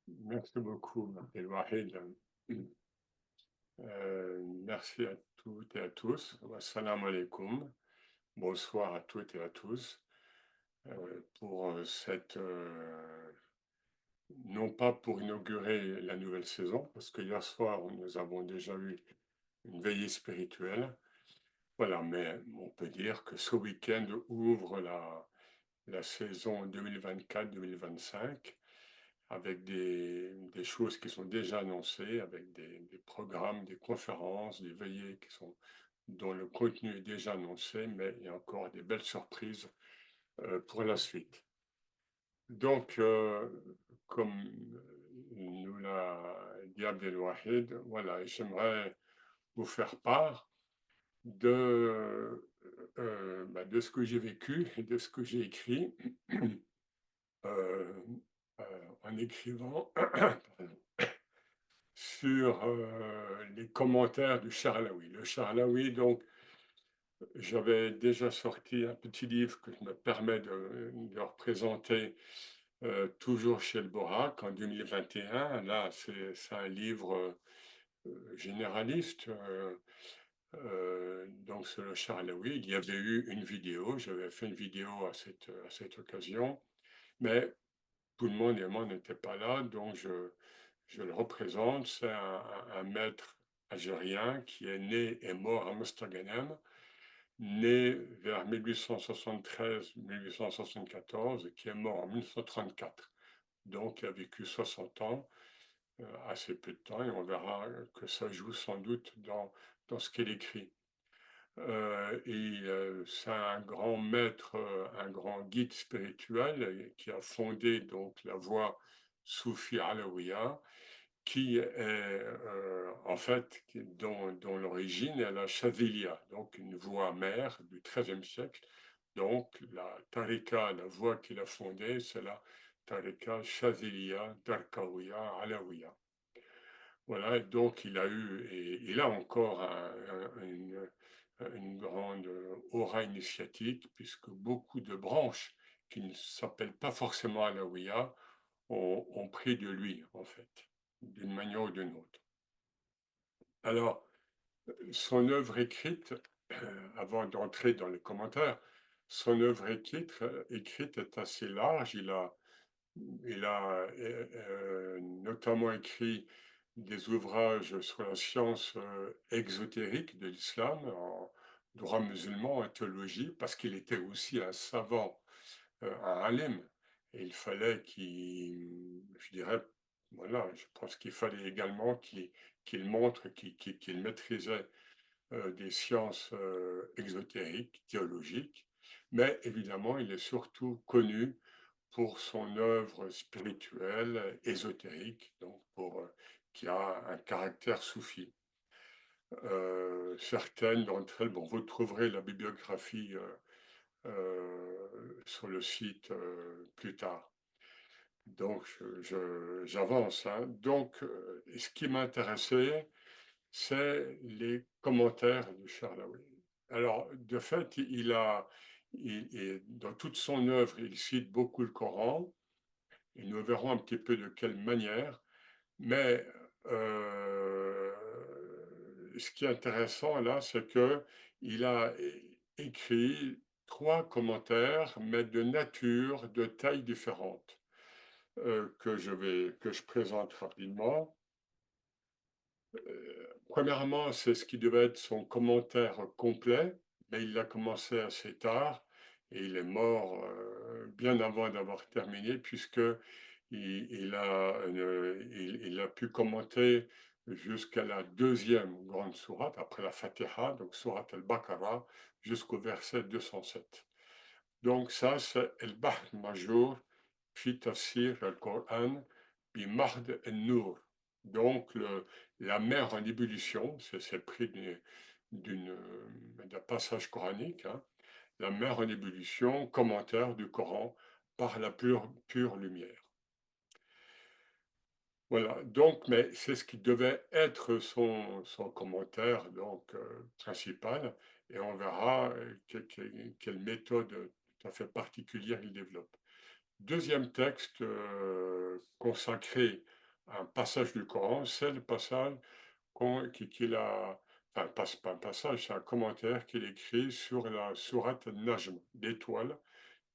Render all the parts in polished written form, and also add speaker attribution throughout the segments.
Speaker 1: Merci beaucoup, Abdelwahid. Merci à toutes et à tous. Assalamu alaikum. Bonsoir à toutes et à tous pour non pas pour inaugurer la nouvelle saison, parce que hier soir, nous avons déjà eu une veillée spirituelle. Voilà, mais on peut dire que ce week-end ouvre la saison 2024-2025 avec des choses qui sont déjà annoncées, avec des programmes, des conférences, des veillées dont le contenu est déjà annoncé, mais il y a encore des belles surprises pour la suite. Donc, comme nous l'a dit Abdelwahid, voilà, j'aimerais vous faire part de ce que j'ai vécu et de ce que j'ai écrit euh, en écrivant sur les commentaires du Charlaoui. Le Charlaoui, donc, j'avais déjà sorti un petit livre que je me permets de représenter toujours chez le Borac en 2021. Là, c'est un livre généraliste. Donc, sur le Charlaoui, il y avait eu une vidéo. J'avais fait une vidéo à cette occasion. Mais tout le monde et moi n'était pas là, donc je le représente. C'est un maître algérien qui est né et mort à Mostaganem, né vers 1873-1874 et qui est mort en 1934. Donc il a vécu 60 ans, assez peu de temps, et on verra que ça joue sans doute dans ce qu'il écrit. C'est un grand maître, un grand guide spirituel qui a fondé donc la voie soufie alaouia, qui est en fait dont l'origine est la Chadhilia, donc une voie mère du XIIIe siècle. Donc la tariqa, la voie qu'il a fondée, c'est la tariqa Chadhilia Darkaouia Alaouia. Voilà, donc il a encore une grande aura initiatique, puisque beaucoup de branches qui ne s'appellent pas forcément Alaouia ont pris de lui, en fait, d'une manière ou d'une autre. Alors, son œuvre écrite, avant d'entrer dans les commentaires, son œuvre écrite est assez large. Il a notamment écrit des ouvrages sur la science exotérique de l'islam, en droit musulman, en théologie, parce qu'il était aussi un savant, un alim. Et il fallait je dirais, voilà, je pense qu'il fallait également qu'il montre qu'il maîtrisait des sciences exotériques, théologiques. Mais évidemment, il est surtout connu pour son œuvre spirituelle, ésotérique, qui a un caractère soufi. Certaines d'entre elles, bon, vous trouverez la bibliographie sur le site plus tard. Donc, j'avance, hein. Donc, ce qui m'intéressait, c'est les commentaires de Charlaoui. Alors, de fait, dans toute son œuvre, il cite beaucoup le Coran, et nous verrons un petit peu de quelle manière. Mais ce qui est intéressant là, c'est que il a écrit trois commentaires, mais de nature, de taille différente, que je présente rapidement. Premièrement, c'est ce qui devait être son commentaire complet, mais il l'a commencé assez tard et il est mort bien avant d'avoir terminé, puisque il a pu commenter jusqu'à la deuxième grande sourate, après la Fatiha, donc sourate al-Baqarah, jusqu'au verset 207. Donc ça, c'est El-Bahr Majour, fi Tafsir al-Qur'an, bi Mahd el-Nour. Donc la mer en ébullition, c'est pris d'un passage coranique, hein, la mer en ébullition, commentaire du Coran par la pure lumière. Voilà, donc, mais c'est ce qui devait être son commentaire donc, principal, et on verra quelle méthode tout à fait particulière il développe. Deuxième texte consacré un passage du Coran, c'est le passage qu'il a, enfin, pas un passage, c'est un commentaire qu'il écrit sur la sourate Najm, l'étoile,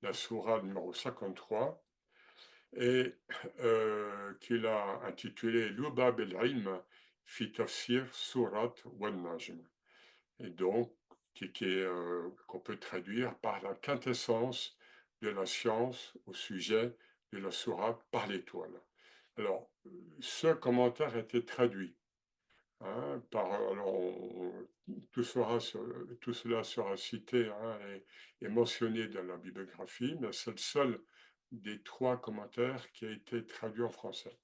Speaker 1: la sourate numéro 53, et qu'il a intitulé Lubab el-Ilm fi tafsir surat wan Najm. Et donc, qu'on peut traduire par la quintessence de la science au sujet de la sourate par l'étoile. Alors, ce commentaire a été traduit. Hein, tout cela sera cité, hein, et mentionné dans la bibliographie, mais c'est le seul des trois commentaires qui a été traduit en français.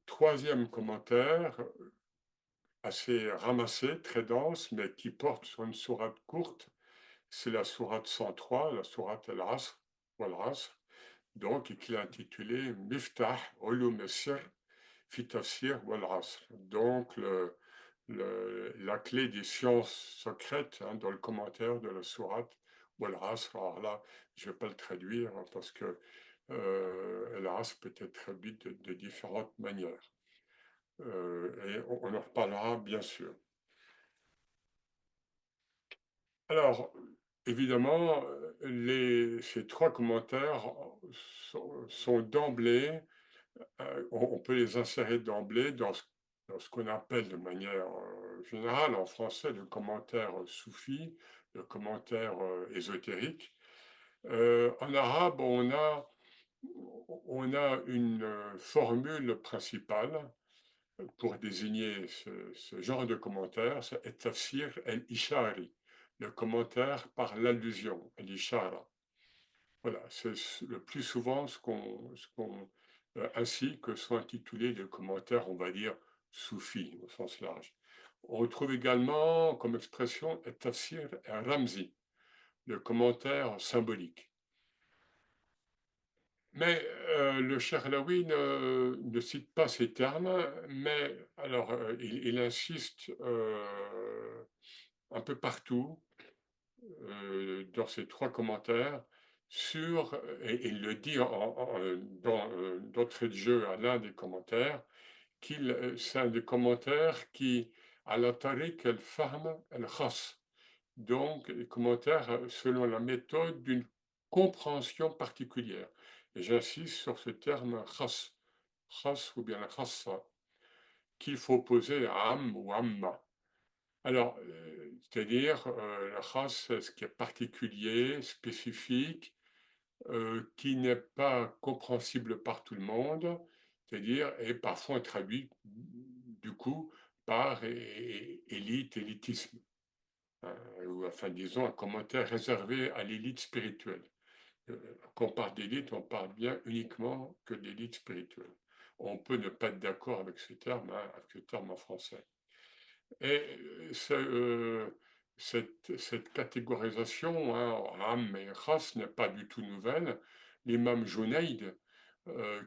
Speaker 1: Troisième commentaire, assez ramassé, très dense, mais qui porte sur une sourate courte, c'est la sourate 103, la sourate Al-Asr, ou Al-Asr, donc, qui est intitulée Miftah Ulum Sir fi Tafsir Wal-Asr. Donc, la clé des sciences secrètes, hein, dans le commentaire de la sourate Wal-Asr. Alors là, je ne vais pas le traduire, hein, parce que Al-Asr peut être traduit de différentes manières. Et on en reparlera bien sûr. Alors, évidemment, ces trois commentaires sont d'emblée, on peut les insérer d'emblée dans ce qu'on appelle de manière générale en français le commentaire soufi, le commentaire ésotérique. En arabe, on a une formule principale pour désigner ce genre de commentaire, c'est tafsir el-ishari, le commentaire par l'allusion, el-ishara. Voilà, c'est le plus souvent ainsi que sont intitulés les commentaires, on va dire, soufis au sens large. On retrouve également comme expression tafsir ramzi, le commentaire symbolique. Mais le Charlaoui ne cite pas ces termes, mais alors il insiste un peu partout dans ces trois commentaires sur, et il le dit d'entrée de jeu à l'un des commentaires, c'est un des commentaires qui, à la tariq el-fahm el-khas, donc les commentaires selon la méthode d'une compréhension particulière. Et j'insiste sur ce terme khas, khas ou bien la khassa, qu'il faut opposer à am ou amma. Alors, c'est-à-dire, la khas, c'est ce qui est particulier, spécifique, qui n'est pas compréhensible par tout le monde, c'est-à-dire, et parfois traduit, du coup, par élite, élitisme. Ou enfin, disons, un commentaire réservé à l'élite spirituelle. Quand on parle d'élite, on parle bien uniquement que d'élite spirituelle. On peut ne pas être d'accord avec ce terme, hein, avec ce terme en français. Et cette catégorisation, hein, Ram et Khas, n'est pas du tout nouvelle. L'imam Junayd,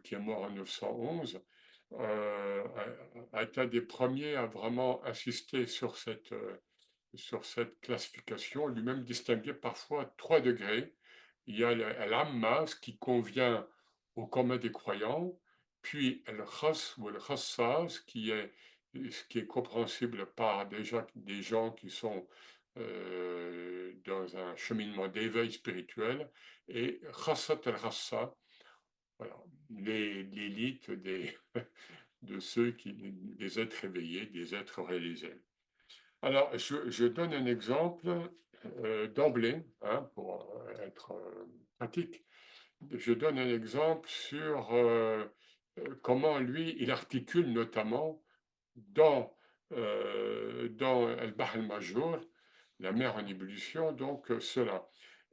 Speaker 1: qui est mort en 911, a été un des premiers à vraiment insister sur cette classification, lui-même distinguait parfois 3 degrés. Il y a l'amma, ce qui convient au commun des croyants, puis le khas ou le khassa, ce qui est compréhensible par déjà des gens qui sont dans un cheminement d'éveil spirituel, et khassat al-khassa, voilà, l'élite de des êtres éveillés, des êtres réalisés. Alors, je donne un exemple d'emblée, hein, pour être pratique. Je donne un exemple sur comment lui, il articule notamment dans, dans El-Bahr el-Majjour, la mer en ébullition, donc cela.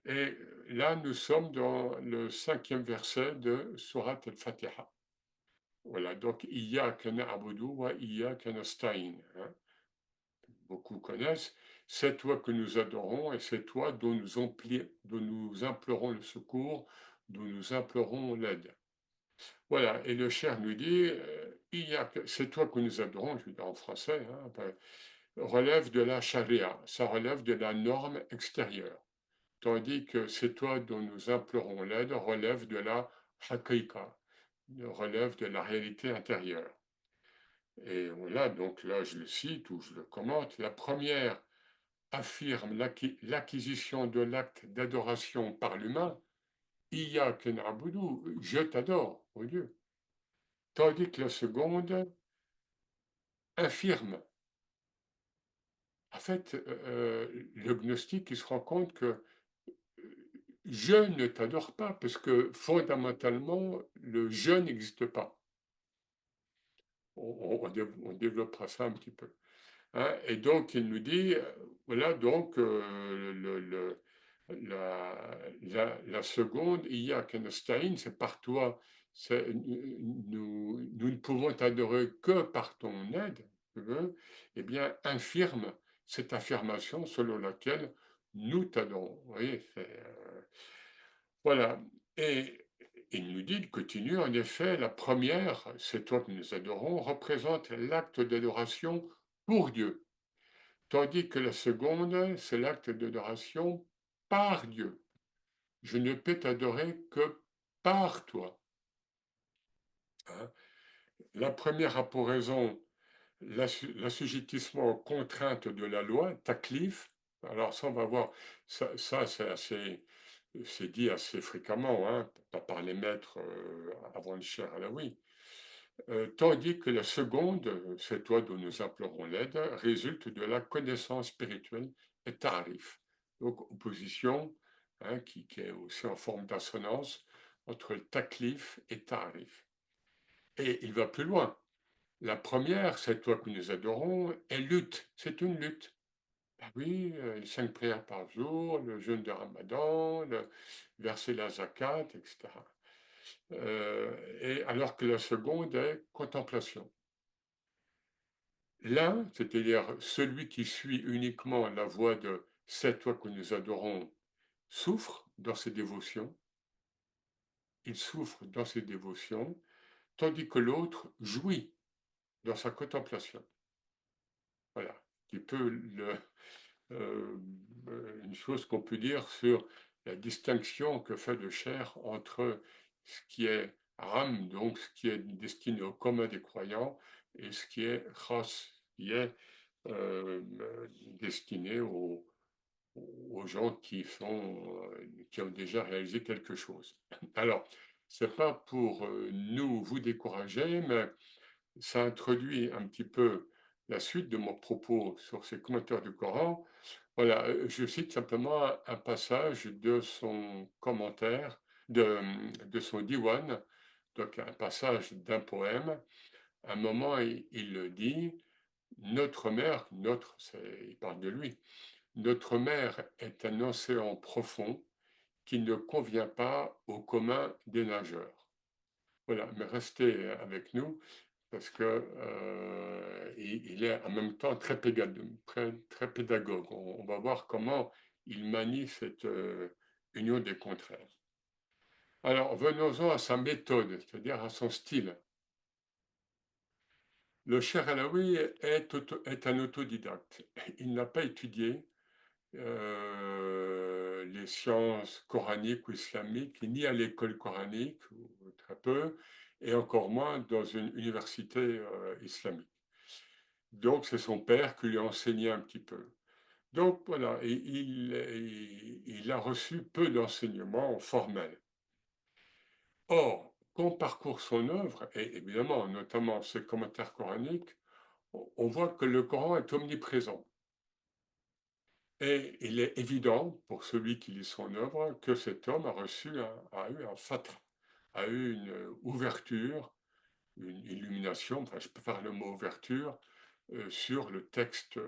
Speaker 1: Et là, nous sommes dans le 5e verset de Surat al-Fatiha. Voilà, donc, Iyyaka na'budu wa iyyaka nasta'in, hein. Beaucoup connaissent, c'est toi que nous adorons et c'est toi dont nous implorons le secours, dont nous implorons l'aide. Voilà, et le cher nous dit, c'est toi que nous adorons, je veux dire en français, hein, relève de la charia, ça relève de la norme extérieure, tandis que c'est toi dont nous implorons l'aide relève de la haqiqa, relève de la réalité intérieure. Et voilà, donc là, je le cite ou je le commente. La première affirme l'acquisition de l'acte d'adoration par l'humain, Iyyak na'budu, je t'adore, ô Dieu. Tandis que la seconde affirme. En fait, le gnostique, il se rend compte que je ne t'adore pas, parce que fondamentalement, le je n'existe pas. On développera ça un petit peu. Hein. Et donc, il nous dit, voilà, donc, la seconde, il y a Kenstein, c'est par toi, nous ne pouvons t'adorer que par ton aide, eh bien, infirme cette affirmation selon laquelle nous t'adorons. Vous voyez, voilà. Et il nous dit, il continue, en effet, la première, c'est toi que nous adorons, représente l'acte d'adoration pour Dieu. Tandis que la seconde, c'est l'acte d'adoration par Dieu. Je ne peux t'adorer que par toi. Hein. La première a pour raison l'assujettissement aux contraintes de la loi, taklif. Alors ça, on va voir, ça c'est dit assez fréquemment, hein, pas par les maîtres avant le cher Alaoui. Tandis que la seconde, c'est toi dont nous implorons l'aide, résulte de la connaissance spirituelle et tarif. Donc, opposition, hein, qui est aussi en forme d'assonance entre le taklif et tarif. Et il va plus loin. La première, c'est toi que nous adorons, est lutte. C'est une lutte. Ah oui, les 5 prières par jour, le jeûne de Ramadan, le verser la zakat, etc. Et alors que la seconde est contemplation. L'un, c'est-à-dire celui qui suit uniquement la voie de c'est toi que nous adorons, souffre dans ses dévotions, il souffre dans ses dévotions, tandis que l'autre jouit dans sa contemplation. Voilà, qui peut euh, une chose qu'on peut dire sur la distinction que fait le cher entre ce qui est ram, donc ce qui est destiné au commun des croyants, et ce qui est khas, qui est euh, destiné aux gens qui ont déjà réalisé quelque chose. Alors, c'est pas pour vous décourager, mais ça introduit un petit peu la suite de mon propos sur ces commentaires du Coran. Voilà, je cite simplement un passage de son commentaire, de son diwan, donc un passage d'un poème. À un moment, il dit, notre mère, il parle de lui, notre mer est un océan profond qui ne convient pas au commun des nageurs. Voilà, mais restez avec nous parce que il est en même temps très pédagogue. On va voir comment il manie cette union des contraires. Alors, venons-en à sa méthode, c'est-à-dire à son style. Le Cher Alaoui est un autodidacte. Il n'a pas étudié les sciences coraniques ou islamiques, ni à l'école coranique, ou très peu, et encore moins dans une université islamique. Donc c'est son père qui lui a enseigné un petit peu. Donc voilà, et il a reçu peu d'enseignements formels. Or, quand on parcourt son œuvre, et évidemment notamment ses commentaires coraniques, on voit que le Coran est omniprésent. Et il est évident, pour celui qui lit son œuvre, que cet homme a eu un fatra, a eu une ouverture, une illumination, enfin je peux faire le mot ouverture, sur le texte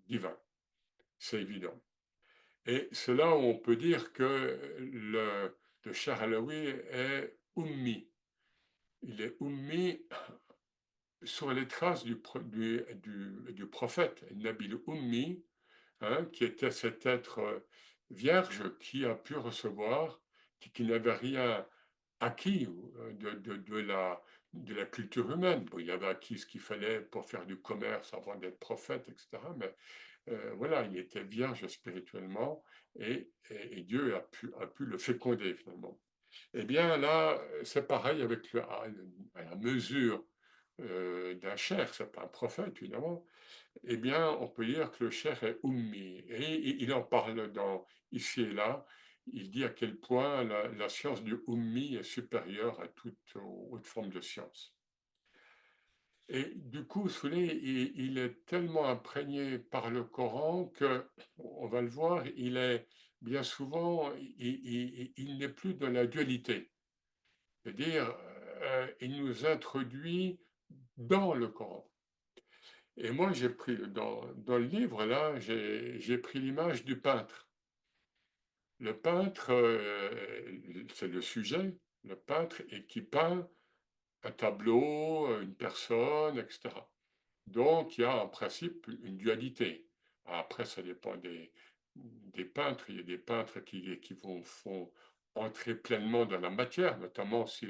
Speaker 1: divin. C'est évident. Et c'est là où on peut dire que le Cheikh Alaoui est ummi. Il est ummi sur les traces du prophète, Nabil Ummi, hein, qui était cet être vierge qui a pu recevoir, qui n'avait rien acquis de la culture humaine. Bon, il avait acquis ce qu'il fallait pour faire du commerce avant d'être prophète, etc. Mais voilà, il était vierge spirituellement et Dieu a pu le féconder finalement. Eh bien là, c'est pareil avec à la mesure, d'un cheikh, c'est pas un prophète évidemment, eh bien, on peut dire que le cheikh est ummi et il en parle ici et là. Il dit à quel point la science du ummi est supérieure à toute autre forme de science. Et du coup, si vous voulez, il est tellement imprégné par le Coran que, on va le voir, il est bien souvent, il n'est plus dans la dualité. C'est-à-dire, il nous introduit dans le Coran. Et moi, j'ai pris dans le livre, là, j'ai pris l'image du peintre. Le peintre, c'est le sujet, le peintre, et qui peint un tableau, une personne, etc. Donc, il y a en principe une dualité. Après, ça dépend des peintres. Il y a des peintres font entrer pleinement dans la matière, notamment si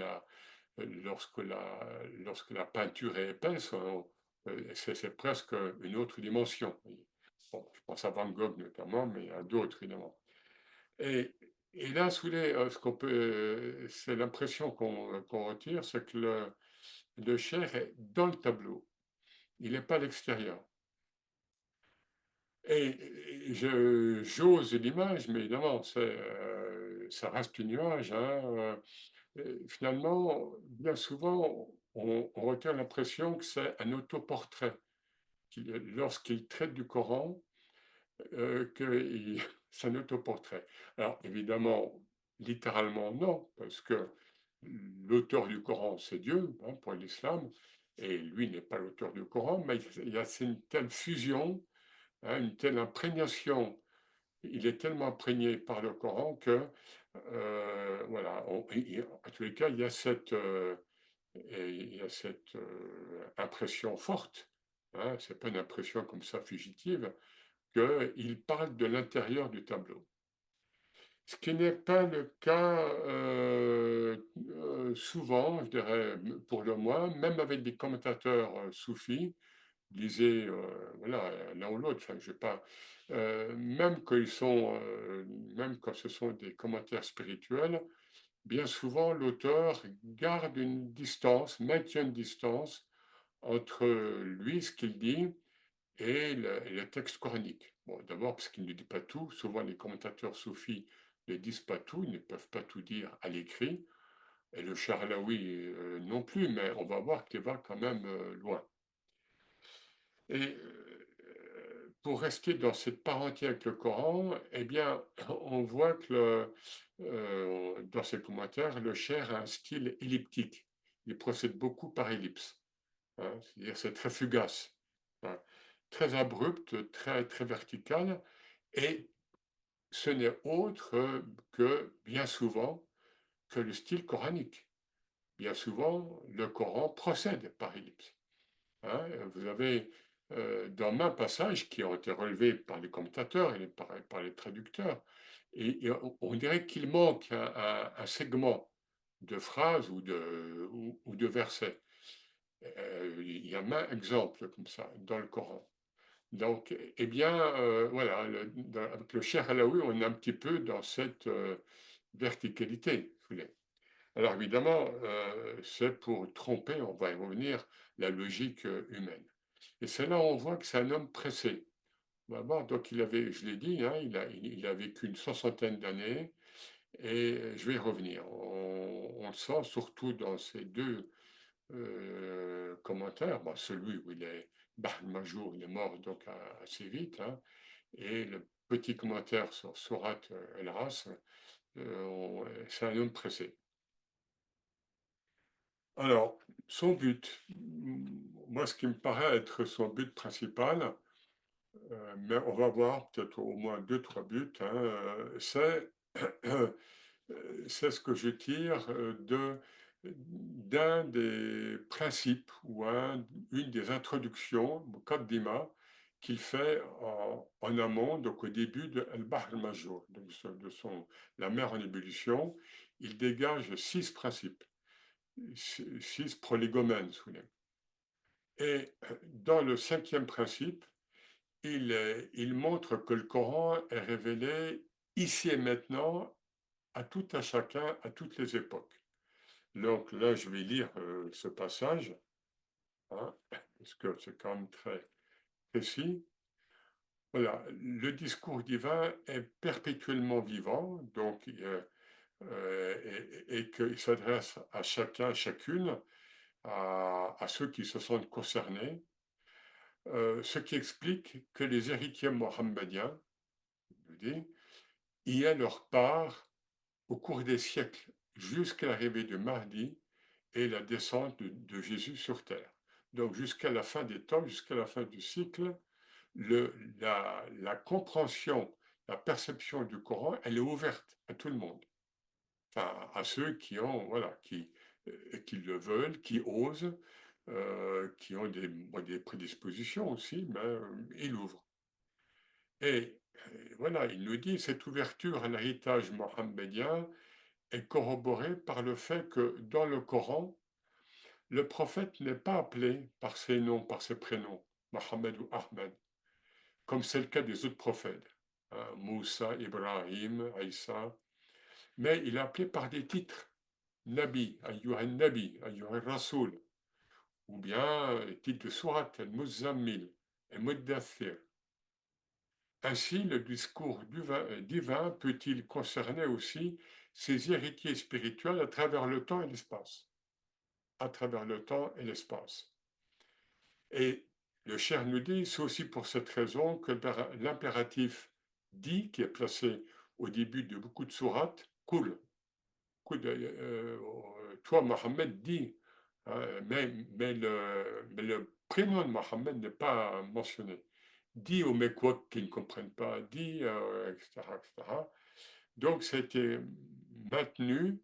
Speaker 1: lorsque la peinture est épaisse, c'est presque une autre dimension. Bon, je pense à Van Gogh notamment, mais à d'autres évidemment. Et, et là, si vous voulez, c'est l'impression qu'on retire, c'est que le cher est dans le tableau, il n'est pas à l'extérieur. J'ose l'image, mais évidemment, ça reste une image, hein. Finalement, bien souvent, on retient l'impression que c'est un autoportrait. Lorsqu'il traite du Coran, c'est un autoportrait. Alors, évidemment, littéralement, non, parce que l'auteur du Coran, c'est Dieu, hein, pour l'islam, et lui n'est pas l'auteur du Coran, mais il y a une telle fusion, hein, une telle imprégnation, il est tellement imprégné par le Coran que, voilà, en tous les cas, il y a cette impression forte, hein, c'est pas une impression comme ça fugitive, qu'il parle de l'intérieur du tableau. Ce qui n'est pas le cas souvent, je dirais, pour le moins, même avec des commentateurs soufis, lisez voilà, l'un ou l'autre, enfin, je vais pas, même quand même quand ce sont des commentaires spirituels, bien souvent l'auteur garde une distance, maintient une distance entre lui, ce qu'il dit, et le texte coranique. Bon, d'abord parce qu'il ne dit pas tout. Souvent, les commentateurs soufis ne disent pas tout, ils ne peuvent pas tout dire à l'écrit. Et le Charlaoui non plus, mais on va voir qu'il va quand même loin. Et pour rester dans cette parenté avec le Coran, eh bien, on voit que dans ses commentaires, le Cher a un style elliptique. Il procède beaucoup par ellipse, hein, c'est-à-dire c'est très fugace, hein, très abrupt, très, très vertical, et ce n'est autre que, bien souvent, que le style coranique. Bien souvent, le Coran procède par ellipse. Hein. Vous avez dans main passages qui ont été relevés par les commentateurs et par les traducteurs, et on dirait qu'il manque un segment de phrase ou de verset. Il y a main exemple comme ça dans le Coran. Donc, eh bien, voilà, avec le Cheikh Alaoui, on est un petit peu dans cette verticalité, si vous voulez. Alors évidemment, c'est pour tromper, on va y revenir, la logique humaine. Et c'est là où on voit que c'est un homme pressé. On va voir, donc je l'ai dit, hein, il a vécu une soixantaine d'années, et je vais y revenir. On le sent surtout dans ces deux commentaires. Bon, celui où il est, bah, Majour, il est mort donc assez vite, hein, et le petit commentaire sur Surat El-Ras, c'est un homme pressé. Alors, son but, moi, ce qui me paraît être son but principal, mais on va voir peut-être au moins deux, trois buts, hein, c'est ce que je tire d'un des principes ou une des introductions au Code d'Ima qu'il fait en amont, donc au début de El-Bahr al-Majjour, la mer en ébullition. Il dégage six principes, six prolégomènes, si vous voulez. Et dans le cinquième principe, il montre que le Coran est révélé ici et maintenant à tout un chacun, à toutes les époques. Donc là, je vais lire ce passage, hein, parce que c'est quand même très précis. Voilà, le discours divin est perpétuellement vivant, donc, et qu'il s'adresse à chacun, chacune, à ceux qui se sentent concernés, ce qui explique que les héritiers mohammediens, je dis, y aient leur part au cours des siècles, jusqu'à l'arrivée de Mahdi et la descente de Jésus sur terre. Donc jusqu'à la fin des temps, jusqu'à la fin du cycle, la compréhension, la perception du Coran, elle est ouverte à tout le monde. Enfin, à ceux qui ont, voilà, qui le veulent, qui osent, qui ont des prédispositions aussi, mais ils l'ouvrent. Et voilà, il nous dit, cette ouverture à l'héritage mohammedien est corroborée par le fait que dans le Coran, le prophète n'est pas appelé par ses noms, par ses prénoms, Mohammed ou Ahmed, comme c'est le cas des autres prophètes, hein, Moussa, Ibrahim, Aïssa, mais il est appelé par des titres, Nabi, Ayyuhan Nabi, Ayyuhan Rasoul, ou bien les titres de Surat, Al-Muzammil, et Muddathir. Ainsi, le discours divin peut-il concerner aussi ses héritiers spirituels à travers le temps et l'espace. À travers le temps et l'espace. Et le cher nous dit, c'est aussi pour cette raison que l'impératif dit, qui est placé au début de beaucoup de sourates, cool. Toi, Mohammed, dis. Hein, mais le prénom de Mohammed n'est pas mentionné. Dis aux Mécois qui ne comprennent pas, dis, etc., etc. Donc, c'était maintenu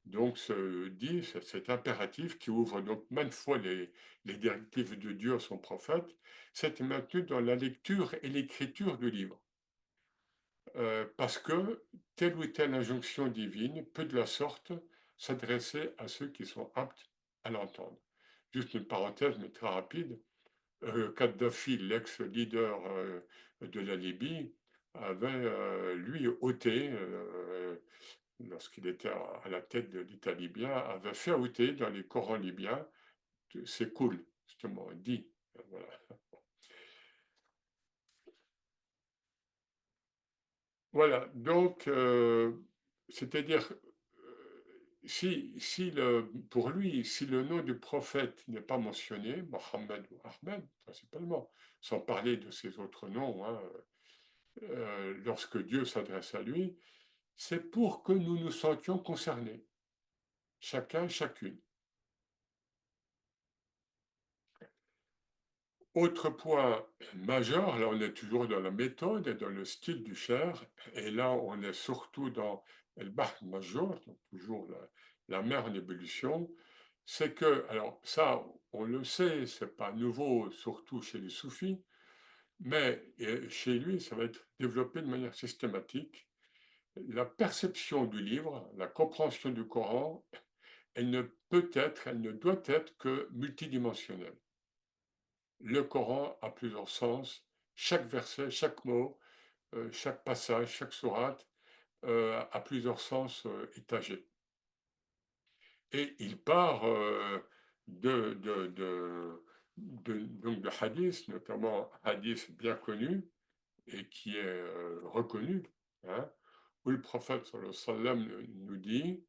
Speaker 1: donc, cet impératif qui ouvre donc maintes fois les directives de Dieu à son prophète, c'est maintenu dans la lecture et l'écriture du livre. Parce que telle ou telle injonction divine peut de la sorte s'adresser à ceux qui sont aptes à l'entendre. Juste une parenthèse, mais très rapide. Kadhafi, l'ex-leader de la Libye, avait, lui, ôté lorsqu'il était à la tête de l'État libyen, avait fait ôter dans les Corans libyens, c'est cool, justement, dit. Voilà. Voilà, donc, c'est-à-dire, pour lui, si le nom du prophète n'est pas mentionné, Mohammed ou Ahmed, principalement, sans parler de ses autres noms, hein, lorsque Dieu s'adresse à lui, c'est pour que nous nous sentions concernés, chacun, chacune. Autre point majeur, là on est toujours dans la méthode et dans le style du cher, et là on est surtout dans El Bahr Major, donc toujours la mer en ébullition, c'est que, alors ça on le sait, c'est pas nouveau, surtout chez les soufis, mais chez lui ça va être développé de manière systématique. La perception du livre, la compréhension du Coran, elle ne peut être, elle ne doit être que multidimensionnelle. Le Coran a plusieurs sens, chaque verset, chaque mot, chaque passage, chaque sourate a plusieurs sens étagés. Et il part donc de hadiths, notamment un hadith bien connu et qui est reconnu, hein, où le prophète sallallahu alayhi wa sallam nous dit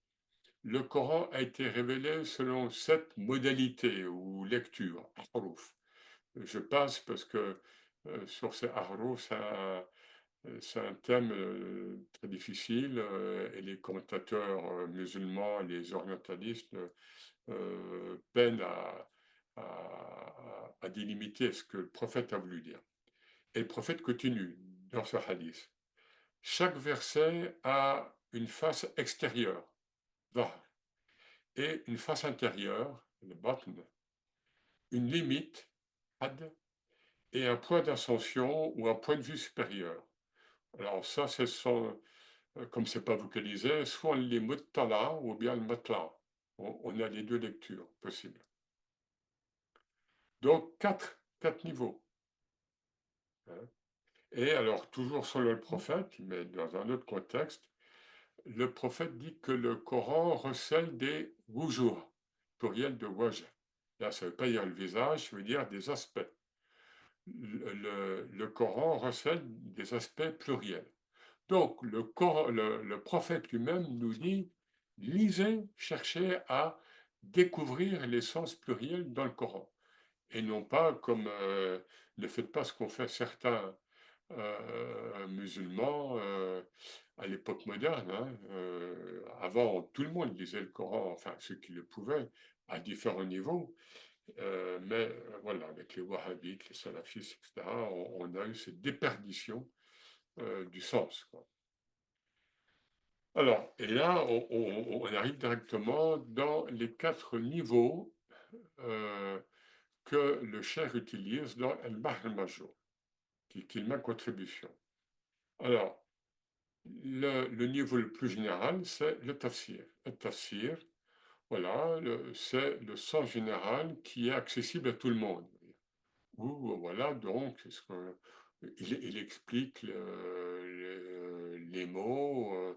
Speaker 1: le Coran a été révélé selon 7 modalités ou lectures, huruf. Je passe parce que sur ces huruf, c'est un thème très difficile et les commentateurs musulmans, les orientalistes peinent à délimiter ce que le prophète a voulu dire. Et le prophète continue dans ce hadith. Chaque verset a une face extérieure, ظهر, et une face intérieure, le batn, une limite, had, et un point d'ascension ou un point de vue supérieur. Alors ça, comme c'est pas vocalisé, soit on lit muttala ou bien le matla. On a les deux lectures possibles. Donc quatre niveaux, hein. Et alors, toujours selon le prophète, mais dans un autre contexte, le prophète dit que le Coran recèle des wujuh, pluriel de wajh. Là, ça ne veut pas dire le visage, ça veut dire des aspects. Le Coran recèle des aspects pluriels. Donc, le prophète lui-même nous dit, lisez, cherchez à découvrir les sens pluriels dans le Coran. Et non pas comme, ne faites pas ce qu'ont fait certains musulmans à l'époque moderne, hein. Avant, tout le monde lisait le Coran, enfin ceux qui le pouvaient, à différents niveaux. Mais voilà, avec les wahhabites, les salafistes, etc., on a eu cette déperdition du sens, quoi. Alors, et là, on arrive directement dans les 4 niveaux euh, que le cheikh utilise dans El Bahr al-Majou, qui est ma contribution. Alors, le niveau le plus général, c'est le tafsir. Le tafsir, voilà, c'est le sens général qui est accessible à tout le monde. Où, voilà, donc, il explique les mots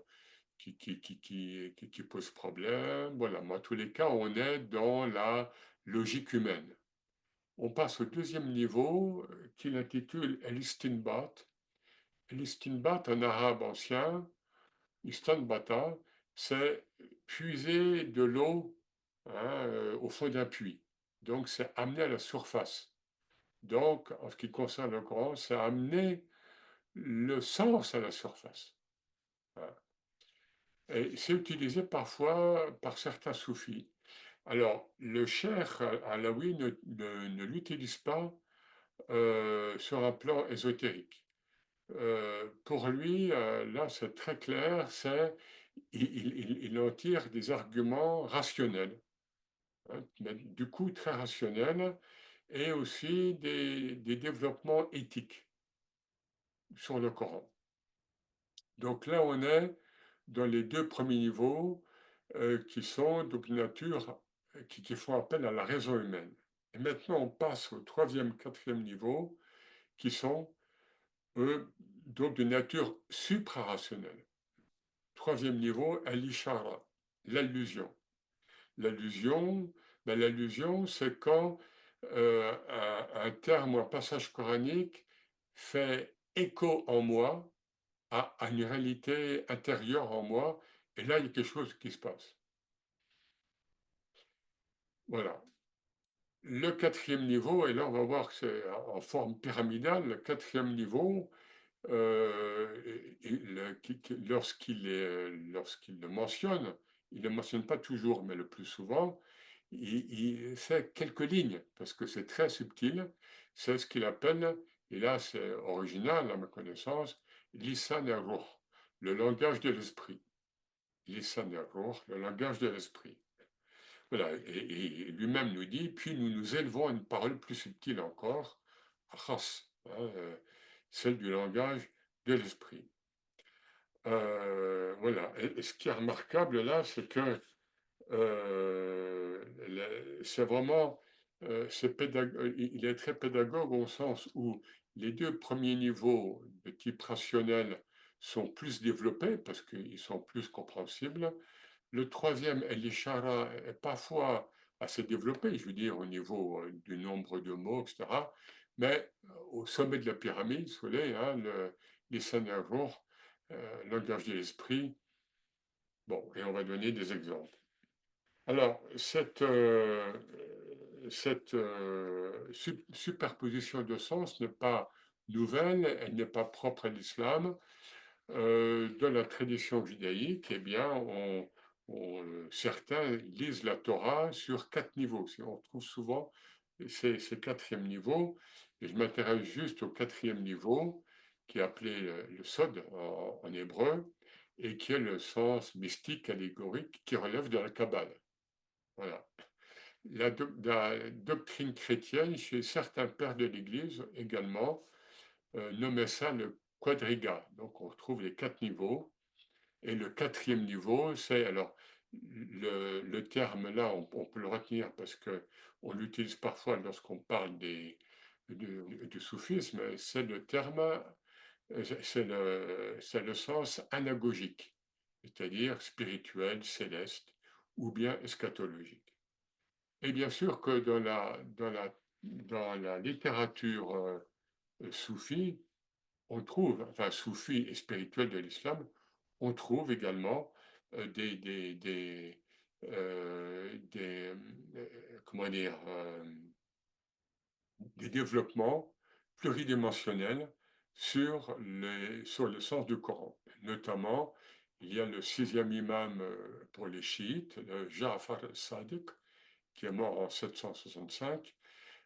Speaker 1: qui posent problème. Voilà, mais en tous les cas, on est dans la logique humaine. On passe au deuxième niveau qu'il intitule El-Istinbat. El-Istinbat en arabe ancien, Istanbata, c'est puiser de l'eau, hein, au fond d'un puits. Donc c'est amener à la surface. Donc en ce qui concerne le Coran, c'est amener le sens à la surface. Voilà. Et c'est utilisé parfois par certains soufis. Alors le cheikh alaoui ne l'utilise pas sur un plan ésotérique. Pour lui, là c'est très clair, il en tire des arguments rationnels, hein, mais du coup très rationnels, et aussi des développements éthiques sur le Coran. Donc là, on est dans les 2 premiers niveaux qui sont donc nature, qui font appel à la raison humaine. Et maintenant, on passe au 3e, 4e niveau, qui sont, eux, donc de nature suprarationnelle. 3e niveau, al-ishara, l'allusion. L'allusion, ben, l'allusion, c'est quand un terme ou un passage coranique fait écho en moi à une réalité intérieure en moi, et là, il y a quelque chose qui se passe. Voilà. Le 4e niveau, et là, on va voir que c'est en forme pyramidale, le 4e niveau, lorsqu'il le mentionne, il ne le mentionne pas toujours, mais le plus souvent, il fait quelques lignes, parce que c'est très subtil. C'est ce qu'il appelle, et là c'est original à ma connaissance, lisan ar-ruh, le langage de l'esprit. Lisan ar-ruh, le langage de l'esprit. Voilà, et lui-même nous dit, puis nous nous élevons à une parole plus subtile encore, khas, hein, celle du langage de l'esprit. Voilà, et ce qui est remarquable là, c'est que c'est vraiment, il est très pédagogue au sens où les 2 premiers niveaux de type rationnel sont plus développés parce qu'ils sont plus compréhensibles. Le 3e, l'ishara, est parfois assez développé, je veux dire, au niveau du nombre de mots, etc. Mais au sommet de la pyramide, vous voyez, hein, les jour, langage de l'esprit. Bon, et on va donner des exemples. Alors, cette superposition de sens n'est pas nouvelle, elle n'est pas propre à l'islam. Dans la tradition judaïque, eh bien, certains lisent la Torah sur 4 niveaux. On trouve souvent ces 4e niveaux, et je m'intéresse juste au 4e niveau, qui est appelé le Sod en hébreu, et qui est le sens mystique, allégorique, qui relève de la Kabbale. Voilà. La doctrine chrétienne, chez certains pères de l'Église également, nommait ça le quadriga. Donc on retrouve les 4 niveaux. Et le 4e niveau, c'est alors le terme là, on peut le retenir parce que on l'utilise parfois lorsqu'on parle du soufisme, c'est le terme, c'est le sens anagogique. c'est-à-dire spirituel, céleste, ou bien eschatologique. Et bien sûr que dans la littérature soufie, on trouve, enfin soufie et spirituelle de l'islam, on trouve également des comment dire, des développements pluridimensionnels sur le sens du Coran. Notamment, il y a le sixième imam pour les chiites, le Ja'far al-Sadiq, qui est mort en 765,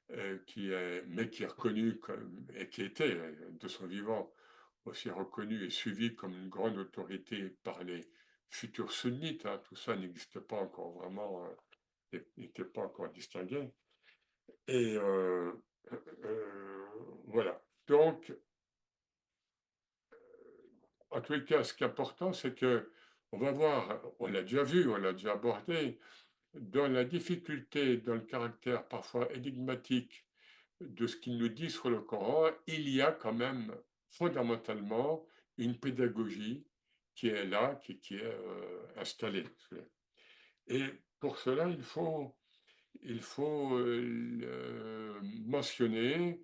Speaker 1: mais qui est reconnu comme, et qui était de son vivant aussi reconnu et suivi comme une grande autorité par les futurs sunnites. Hein. Tout ça n'existe pas encore vraiment, n'était pas encore distingué. Et voilà. Donc, en tous les cas, ce qui est important, c'est que on va voir, on l'a déjà vu, on l'a déjà abordé, dans la difficulté, dans le caractère parfois énigmatique de ce qu'il nous dit sur le Coran, il y a quand même fondamentalement une pédagogie qui est là, qui est installée. Et pour cela, il faut mentionner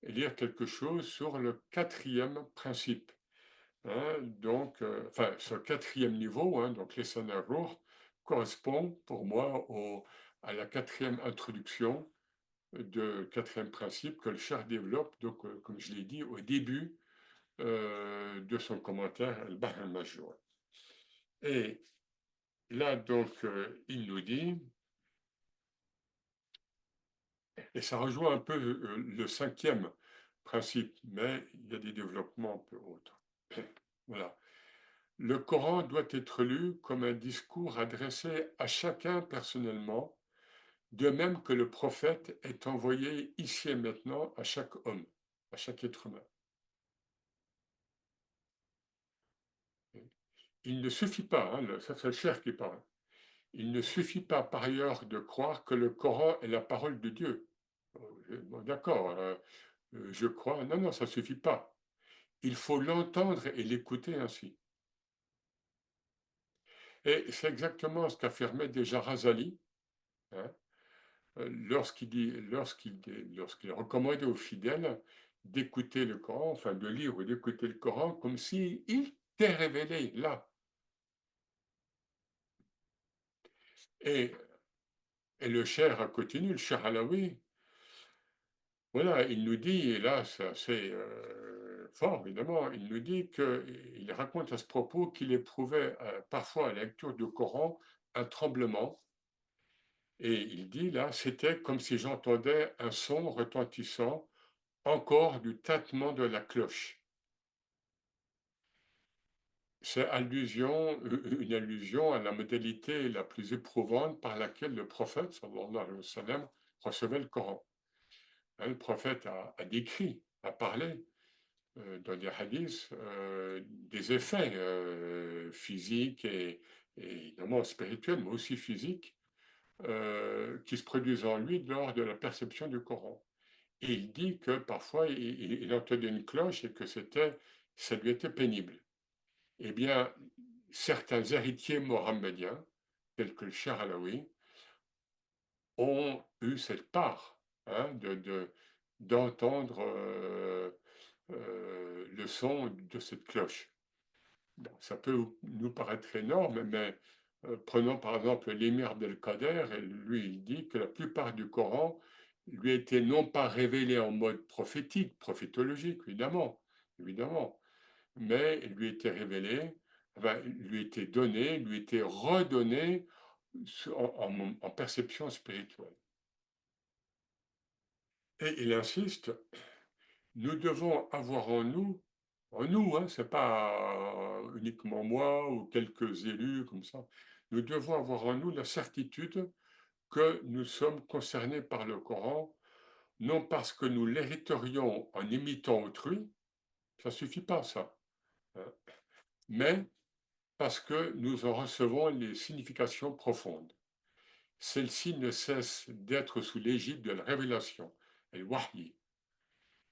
Speaker 1: et lire quelque chose sur le quatrième principe. Hein, donc, enfin, ce quatrième niveau, hein, donc les Ruh, correspond pour moi à la quatrième introduction de quatrième principe que le Cheikh développe, donc, comme je l'ai dit, au début de son commentaire Al-Bahr al-Majrour. Et là, donc, il nous dit, et ça rejoint un peu le cinquième principe, mais il y a des développements un peu autres. Voilà. Le Coran doit être lu comme un discours adressé à chacun personnellement, de même que le prophète est envoyé ici et maintenant à chaque homme, à chaque être humain. Il ne suffit pas, hein, ça c'est le Cheikh qui parle, il ne suffit pas par ailleurs de croire que le Coran est la parole de Dieu. Bon, d'accord, je crois, non, non, ça ne suffit pas. Il faut l'entendre et l'écouter ainsi. Et c'est exactement ce qu'affirmait déjà Razali, hein, lorsqu'il recommandait aux fidèles d'écouter le Coran, enfin de lire ou d'écouter le Coran comme s'il était révélé là. Et, et le Cheikh continue, le Cheikh Alaoui, voilà, il nous dit, et là c'est assez fort évidemment, il nous dit qu'il raconte à ce propos qu'il éprouvait parfois à la lecture du Coran un tremblement, et il dit là, c'était comme si j'entendais un son retentissant encore du tintement de la cloche. C'est une allusion à la modalité la plus éprouvante par laquelle le prophète, sallallahu alayhi wa sallam, recevait le Coran. Hein, le prophète a décrit, a parlé dans des hadiths des effets physiques et évidemment spirituels, mais aussi physiques, qui se produisent en lui lors de la perception du Coran. Et il dit que parfois il entendait une cloche et que ça lui était pénible. Eh bien, certains héritiers mohammediens, tels que le Cheikh Alaoui, ont eu cette part, hein, d'entendre le son de cette cloche. Bon, ça peut nous paraître énorme, mais prenons par exemple l'émir Abdelkader, et lui il dit que la plupart du Coran lui était non pas révélé en mode prophétique, prophétologique, évidemment, évidemment, mais il lui était révélé, enfin, lui était donné, lui était redonné en perception spirituelle. Et il insiste, nous devons avoir en nous, hein, c'est pas uniquement moi ou quelques élus comme ça, nous devons avoir en nous la certitude que nous sommes concernés par le Coran, non parce que nous l'hériterions en imitant autrui, ça suffit pas ça, hein, mais parce que nous en recevons les significations profondes. Celle-ci ne cesse d'être sous l'égide de la révélation, el wahyi.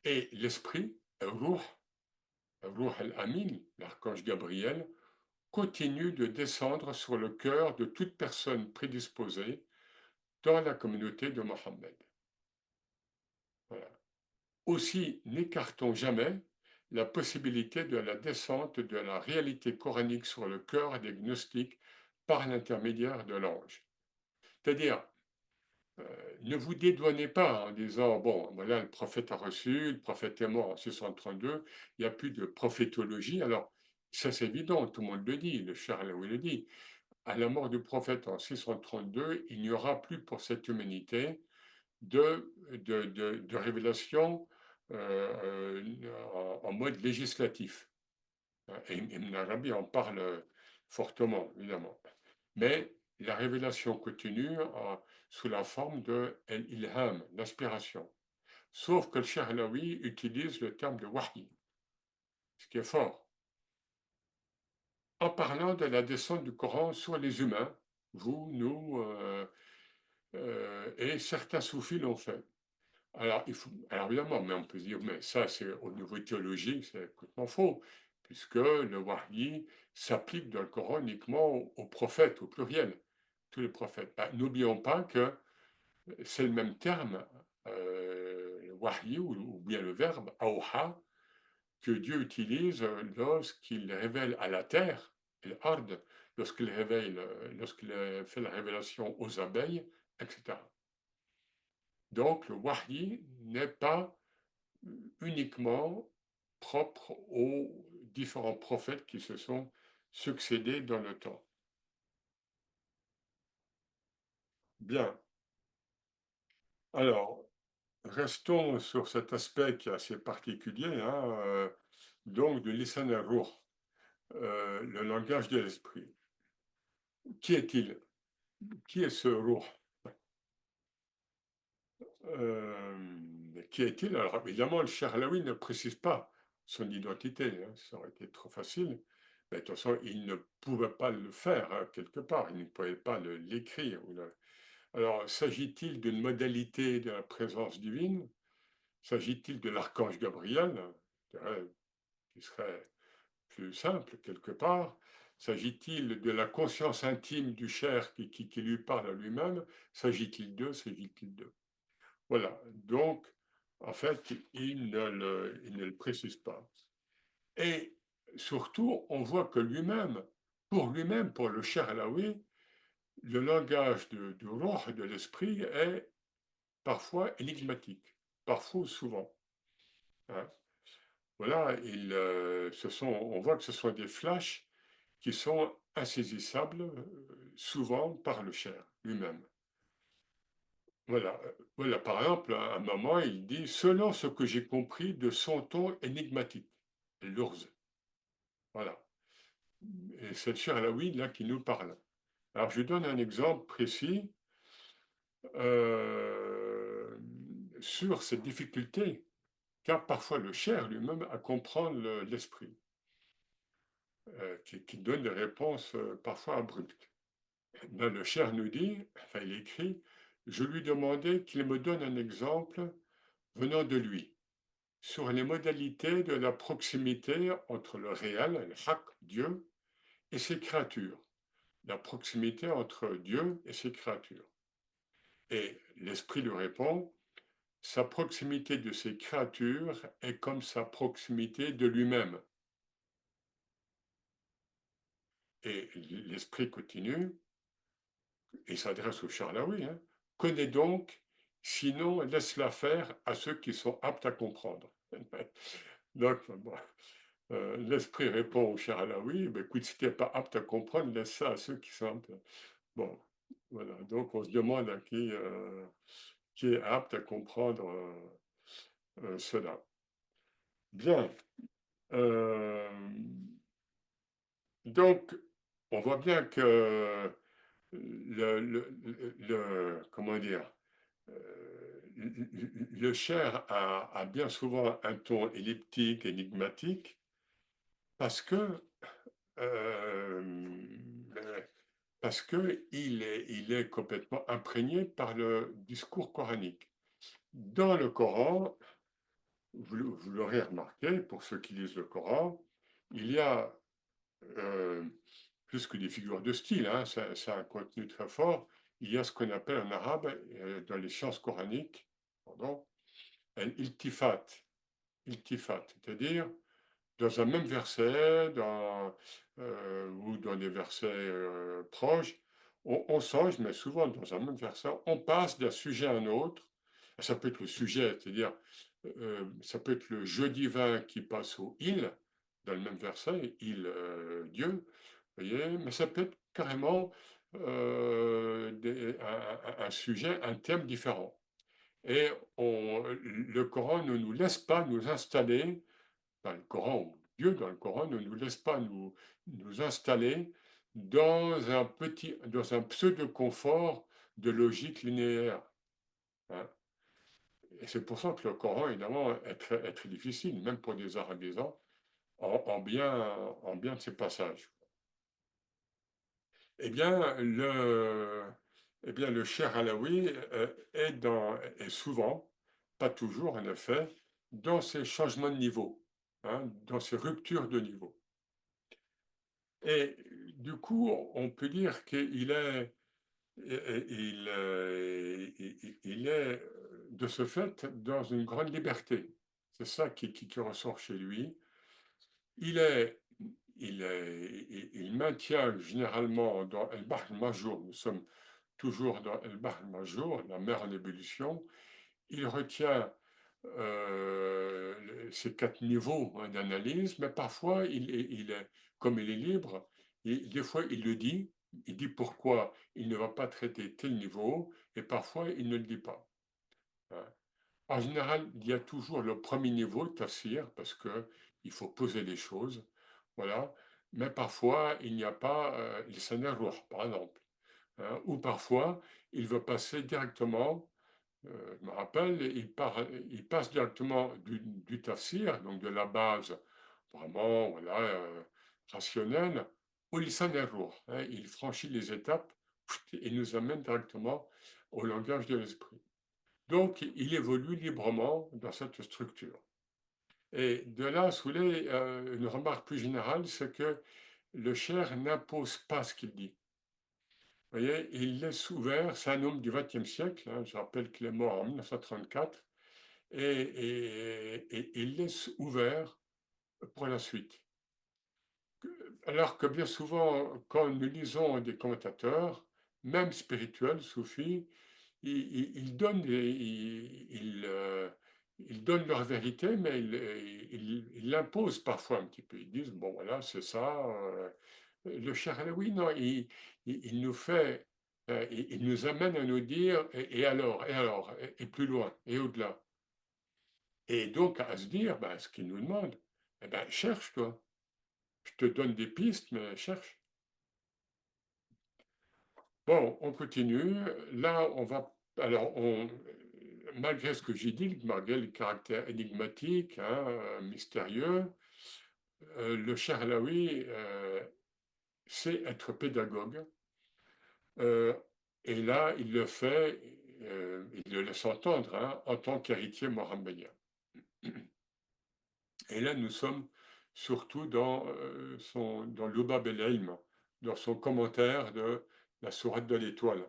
Speaker 1: Et l'esprit, Ruh al-Amin, l'archange Gabriel, continue de descendre sur le cœur de toute personne prédisposée dans la communauté de Mohammed. Voilà. Aussi, n'écartons jamais la possibilité de la descente de la réalité coranique sur le cœur des gnostiques par l'intermédiaire de l'ange. C'est-à-dire, ne vous dédouanez pas en disant, bon, voilà, le prophète a reçu, le prophète est mort en 632, il n'y a plus de prophétologie. Alors, ça c'est évident, tout le monde le dit, le Cheikh Alaoui le dit. À la mort du prophète en 632, il n'y aura plus pour cette humanité de révélation en mode législatif. Et Ibn Arabi en parle fortement, évidemment. Mais la révélation continue sous la forme de l'ilham, l'inspiration. Sauf que le Cheikh Alaoui utilise le terme de wahi, ce qui est fort, en parlant de la descente du Coran sur les humains, vous, nous, et certains soufis l'ont fait. Alors évidemment, mais on peut se dire, mais ça, c'est au niveau théologique, c'est complètement faux, puisque le wahi s'applique dans le Coran uniquement aux prophètes, au pluriel, tous les prophètes. Ben, n'oublions pas que c'est le même terme, le wahi, ou bien le verbe awha, que Dieu utilise lorsqu'il révèle à la terre, l'ard, lorsqu'il fait la révélation aux abeilles, etc. Donc le wahi n'est pas uniquement propre aux différents prophètes qui se sont succédés dans le temps. Bien. Alors, restons sur cet aspect qui est assez particulier, hein, donc de Lisan al-Ruh, le langage de l'esprit. Qui est-il? Qui est ce Ruh? Qui est-il? Alors, évidemment, le Charlaoui ne précise pas son identité, hein, ça aurait été trop facile. Mais de toute façon, il ne pouvait pas le faire, hein, quelque part, il ne pouvait pas l'écrire. Alors, s'agit-il d'une modalité de la présence divine? S'agit-il de l'archange Gabriel, qui serait plus simple quelque part? S'agit-il de la conscience intime du cher qui lui parle à lui-même? S'agit-il d'eux? S'agit-il d'eux? Voilà, donc en fait, il ne le précise pas. Et surtout, on voit que lui-même, pour le cher Alaoui, le langage du roh, de l'esprit, est parfois énigmatique, parfois souvent, hein. Voilà, on voit que ce sont des flashs qui sont insaisissables, souvent par le cher lui-même. Voilà, voilà, par exemple, à un moment, il dit: «Selon ce que j'ai compris de son ton énigmatique», l'urz, voilà. Et c'est le cher Alaoui, là, qui nous parle. Alors, je donne un exemple précis euh, sur cette difficulté qu'a parfois le cher lui-même à comprendre l'esprit, qui donne des réponses parfois abruptes. Là, le cher nous dit, enfin, il écrit: «Je lui demandais qu'il me donne un exemple venant de lui, sur les modalités de la proximité entre le réel, le haq, Dieu, et ses créatures, la proximité entre Dieu et ses créatures. Et l'esprit lui répond: sa proximité de ses créatures est comme sa proximité de lui-même. Et l'esprit continue et s'adresse au Charlaoui, hein: connais donc, sinon laisse-la faire à ceux qui sont aptes à comprendre. Donc, bon, l'esprit répond au cher Alaoui: ben, écoute, si tu n'es pas apte à comprendre, laisse ça à ceux qui sont aptes. Bon, voilà. Donc, on se demande à qui est apte à comprendre cela. Bien. Euh, donc, on voit bien que comment dire, le cher a bien souvent un ton elliptique, énigmatique, parce que euh, parce qu'il est complètement imprégné par le discours coranique. Dans le Coran, vous l'aurez remarqué, pour ceux qui lisent le Coran, il y a plus que des figures de style, hein, ça a un contenu très fort. Il y a ce qu'on appelle en arabe, dans les sciences coraniques, pardon, al-iltifat, iltifat, c'est-à-dire dans un même verset, ou dans des versets proches, on change, mais souvent dans un même verset, on passe d'un sujet à un autre. Ça peut être le sujet, c'est-à-dire, ça peut être le je divin qui passe au il, dans le même verset, il, Dieu, vous voyez, mais ça peut être carrément un sujet, un thème différent. Et le Coran ne nous laisse pas nous installer dans le Coran, ou Dieu dans le Coran ne nous laisse pas nous installer dans un pseudo-confort de logique linéaire, hein. Et c'est pour ça que le Coran, évidemment, est très difficile, même pour des arabisants, en bien de ces passages. Eh bien, le Cheikh Alaoui est souvent, pas toujours en effet, dans ces changements de niveau, hein, dans ces ruptures de niveau. Et du coup, on peut dire qu'il est, il est de ce fait dans une grande liberté. C'est ça qui ressort chez lui. Il est, il maintient généralement dans El Bahr al-Majour, nous sommes toujours dans El Bahr al-Majour, la mer en ébullition, il retient ces 4 niveaux, hein, d'analyse, mais parfois, comme il est libre, des fois il dit pourquoi il ne va pas traiter tel niveau, et parfois il ne le dit pas, hein. En général, il y a toujours le premier niveau, tafsir, parce que il faut poser les choses, voilà. Mais parfois, il n'y a pas l'isana ruh, par exemple, hein, ou parfois, il veut passer directement, je me rappelle, il passe directement du tafsir, donc de la base vraiment, voilà, rationnelle, au lisan al-ruh, hein. Il franchit les étapes et nous amène directement au langage de l'esprit. Donc, il évolue librement dans cette structure. Et de là, Soulet, une remarque plus générale, c'est que le cher n'impose pas ce qu'il dit. Vous voyez, il laisse ouvert, c'est un homme du XXe siècle, hein, je rappelle qu'il est mort en 1934, et il laisse ouvert pour la suite. Alors que bien souvent, quand nous lisons des commentateurs, même spirituels, soufis, ils donnent, ils donnent leur vérité, mais ils l'imposent parfois un petit peu. Ils disent, bon voilà, c'est ça. Le cher Alaoui, non, il nous fait, il nous amène à nous dire, et alors, et plus loin, et au-delà. Et donc à se dire, ben, ce qu'il nous demande, eh ben, cherche toi. Je te donne des pistes, mais cherche. Bon, on continue. Là, on va. Alors, malgré ce que j'ai dit, malgré le caractère énigmatique, hein, mystérieux, le cher Alaoui sait être pédagogue. euh, et là, il le fait, il le laisse entendre, hein, en tant qu'héritier mohammédien. Et là, nous sommes surtout dans l'Ubab el-Ilm, dans son commentaire de la sourate de l'étoile.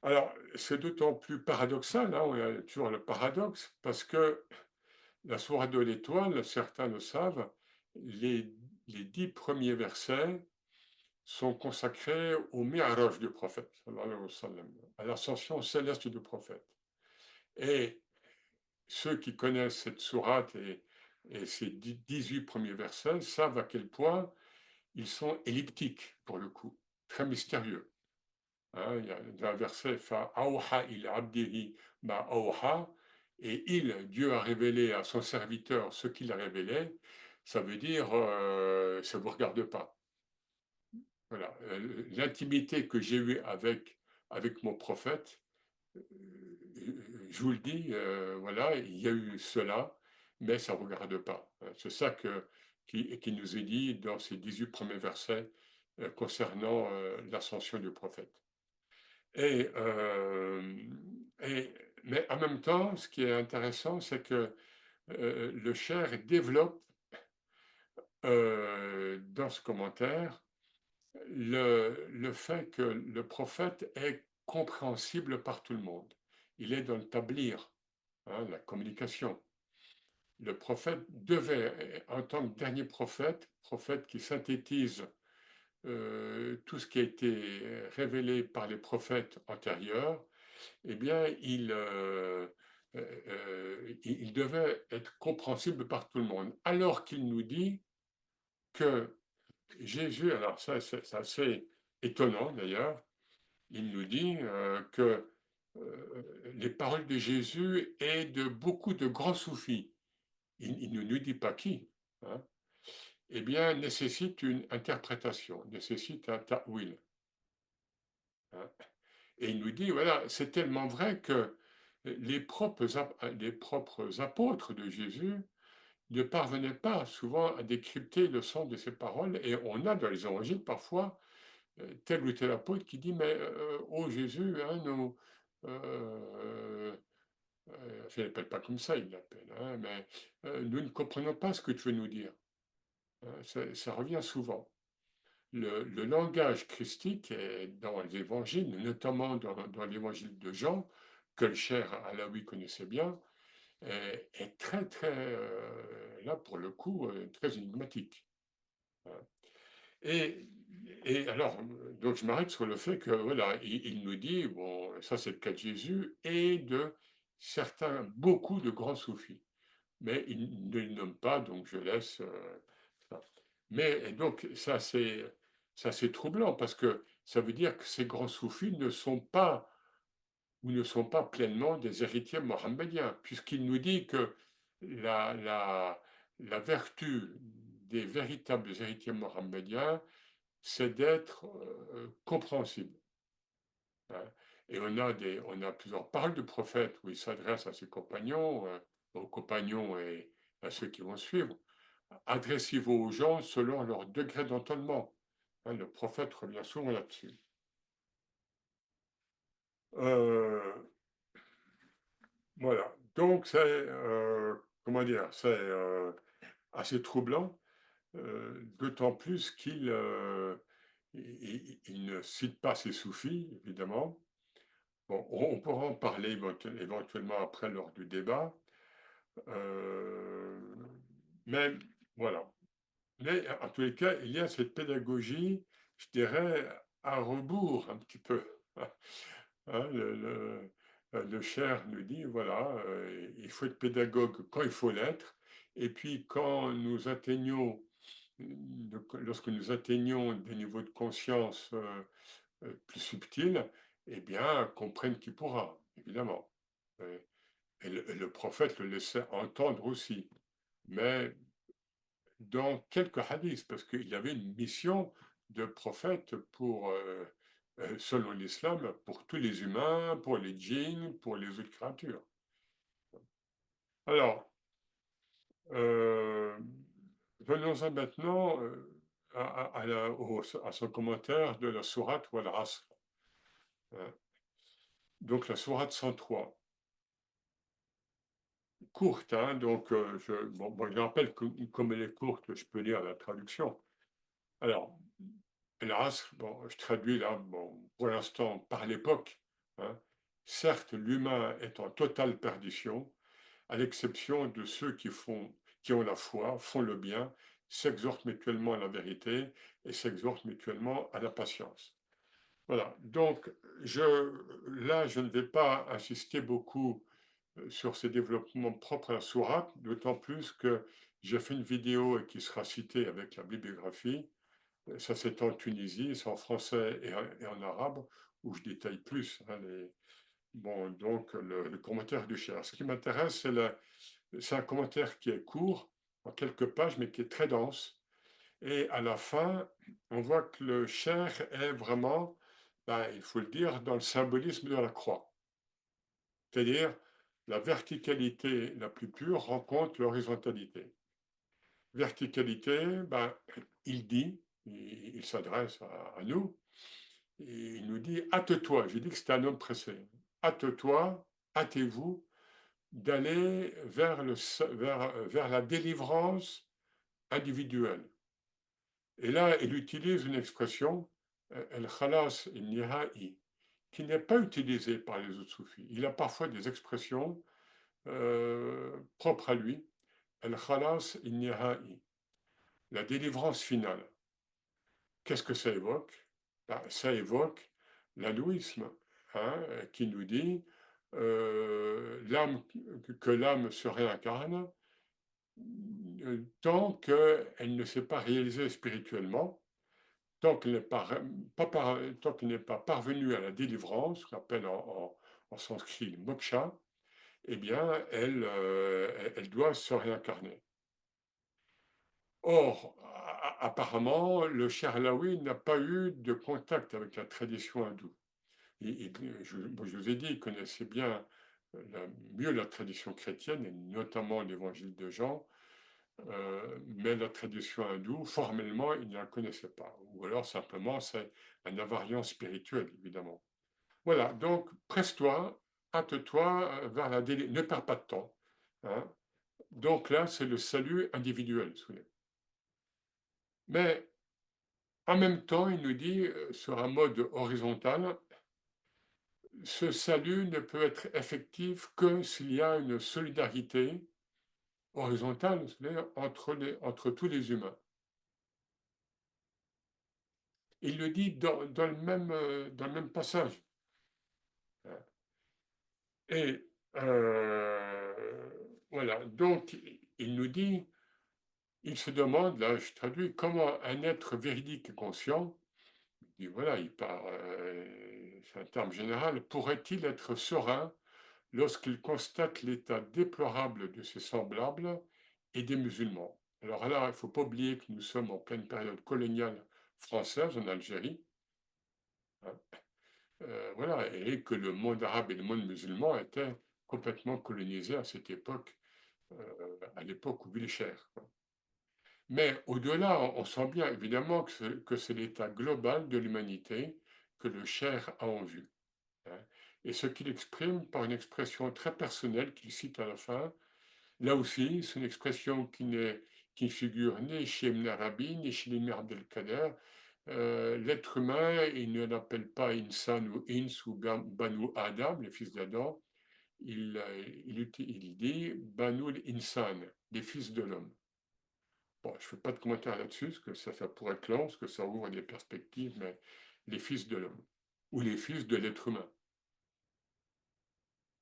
Speaker 1: Alors, c'est d'autant plus paradoxal, hein, on a toujours le paradoxe, parce que la sourate de l'étoile, certains le savent, les, les 10 premiers versets sont consacrés au Mi'raj du prophète, sallallahu alayhi wa sallam, à l'ascension céleste du prophète. Et ceux qui connaissent cette sourate et ces 18 premiers versets savent à quel point ils sont elliptiques, pour le coup, très mystérieux. Hein, il y a un verset, Fa'awha il abdihi ma awha, et Dieu a révélé à son serviteur ce qu'il a révélé, ça veut dire, ça ne vous regarde pas. Voilà. L'intimité que j'ai eue avec mon prophète, je vous le dis, voilà, il y a eu cela, mais ça ne regarde pas. C'est ça qui nous est dit dans ces 18 premiers versets concernant l'ascension du prophète. Et, et- mais en même temps, ce qui est intéressant, c'est que le cher développe dans ce commentaire le fait que le prophète est compréhensible par tout le monde. Il est dans le tablir, hein, la communication. Le prophète devait, en tant que dernier prophète, prophète qui synthétise tout ce qui a été révélé par les prophètes antérieurs, eh bien, il devait être compréhensible par tout le monde. Alors qu'il nous dit que Jésus, alors ça c'est assez étonnant d'ailleurs, il nous dit que les paroles de Jésus et de beaucoup de grands soufis, il ne nous dit pas qui, hein, eh bien, nécessitent une interprétation, nécessitent un ta'wil. Hein. Et il nous dit, voilà, c'est tellement vrai que les propres apôtres de Jésus ne parvenaient pas souvent à décrypter le sens de ces paroles. Et on a dans les évangiles parfois tel ou tel apôtre qui dit, mais oh Jésus, hein, nous, enfin, il l'appelle pas comme ça, il l'appelle, hein, mais nous ne comprenons pas ce que tu veux nous dire. Hein, ça revient souvent. Le langage christique est dans les évangiles, notamment dans l'évangile de Jean, que le cher Alaoui connaissait bien, est très, très, là pour le coup, très énigmatique. Hein. Et, et alors, donc je m'arrête sur le fait que, voilà, il nous dit, bon, ça c'est le cas de Jésus, et de certains, beaucoup de grands soufis. Mais il ne le nomme pas, donc je laisse ça. Mais et donc, ça c'est troublant, parce que ça veut dire que ces grands soufis ne sont pas, ou ne sont pas pleinement des héritiers mohammediens, puisqu'il nous dit que la, la, la vertu des véritables héritiers mohammediens, c'est d'être compréhensible. Hein. Et on a plusieurs paroles du prophète où il s'adresse à ses compagnons, aux compagnons et à ceux qui vont suivre. Adressez-vous aux gens selon leur degré d'entendement. Hein, le prophète revient souvent là-dessus. Euh, voilà. Donc c'est, comment dire, c'est assez troublant, d'autant plus il ne cite pas ses soufis, évidemment. Bon, on pourra en parler éventuellement après lors du débat. Euh, mais voilà. Mais en tous les cas, il y a cette pédagogie, je dirais, à rebours un petit peu. Hein, le cher nous dit, voilà, il faut être pédagogue quand il faut l'être, et puis quand nous atteignons, lorsque nous atteignons des niveaux de conscience plus subtils, eh bien, qu'on prenne qui pourra, évidemment. Euh, et le prophète le laissait entendre aussi. Mais dans quelques hadiths, parce qu'il y avait une mission de prophète pour, selon l'islam, pour tous les humains, pour les djinns, pour les autres créatures. Alors, euh, venons-en maintenant à son commentaire de la sourate Wal Asr. Hein. Donc la sourate 103, courte, hein, donc je rappelle que comme elle est courte, je peux lire la traduction. Alors, hélas, bon, je traduis là, bon, pour l'instant, par l'époque. Hein. Certes, l'humain est en totale perdition, à l'exception de ceux qui ont la foi, font le bien, s'exhortent mutuellement à la vérité et s'exhortent mutuellement à la patience. Voilà. Donc, là, je ne vais pas insister beaucoup sur ces développements propres à la sourate, d'autant plus que j'ai fait une vidéo qui sera citée avec la bibliographie. Ça, c'est en Tunisie, c'est en français et en arabe, où je détaille plus, hein, bon, donc le commentaire du cher. Ce qui m'intéresse, c'est un commentaire qui est court, en quelques pages, mais qui est très dense. Et à la fin, on voit que le cher est vraiment, ben, il faut le dire, dans le symbolisme de la croix. C'est-à-dire, la verticalité la plus pure rencontre l'horizontalité. Verticalité, ben, il dit, il s'adresse à nous, et il nous dit, hâte-toi, j'ai dit que c'était un homme pressé, hâte-toi, hâtez-vous d'aller vers la délivrance individuelle. Et là, il utilise une expression, el-khalas il-nihai, qui n'est pas utilisée par les autres soufis. Il a parfois des expressions propres à lui, el-khalas il-nihai, la délivrance finale. Qu'est-ce que ça évoque? Ben, ça évoque l'hindouisme, hein, qui nous dit que l'âme se réincarne tant qu'elle ne s'est pas réalisée spirituellement, tant qu'elle n'est tant qu'elle n'est pas parvenue à la délivrance, qu'on appelle en sanskrit le moksha, eh bien, elle doit se réincarner. Or, apparemment, le Charlaoui n'a pas eu de contact avec la tradition hindoue. Je vous ai dit, il connaissait bien mieux la tradition chrétienne, et notamment l'évangile de Jean, mais la tradition hindoue, formellement, il ne la connaissait pas. Ou alors simplement, c'est un invariant spirituel, évidemment. Voilà, donc presse-toi, hâte-toi vers la délivrance, ne perds pas de temps. Hein. Donc là, c'est le salut individuel. Mais en même temps, il nous dit, sur un mode horizontal, ce salut ne peut être effectif que s'il y a une solidarité horizontale, c'est-à-dire entre tous les humains. Il le dit dans le même passage. Et voilà, donc il nous dit, il se demande, là je traduis, comment un être véridique et conscient, et voilà, c'est un terme général, pourrait-il être serein lorsqu'il constate l'état déplorable de ses semblables et des musulmans. Alors là, il ne faut pas oublier que nous sommes en pleine période coloniale française en Algérie, hein, voilà, et que le monde arabe et le monde musulman étaient complètement colonisés à cette époque, à l'époque où il est cher. Mais au-delà, on sent bien évidemment que c'est l'état global de l'humanité que le cher a en vue. Hein, et ce qu'il exprime par une expression très personnelle qu'il cite à la fin. Là aussi, c'est une expression qui figure ni chez Ibn Arabi, ni chez l'Imam Abdelkader. L'être humain, il ne l'appelle pas Insan ou Ins ou Banu Adam, les fils d'Adam. Il dit Banu Insan, les fils de l'homme. Bon, je ne fais pas de commentaire là-dessus, parce que ça pourrait être long, parce que ça ouvre des perspectives, mais les fils de l'homme, ou les fils de l'être humain.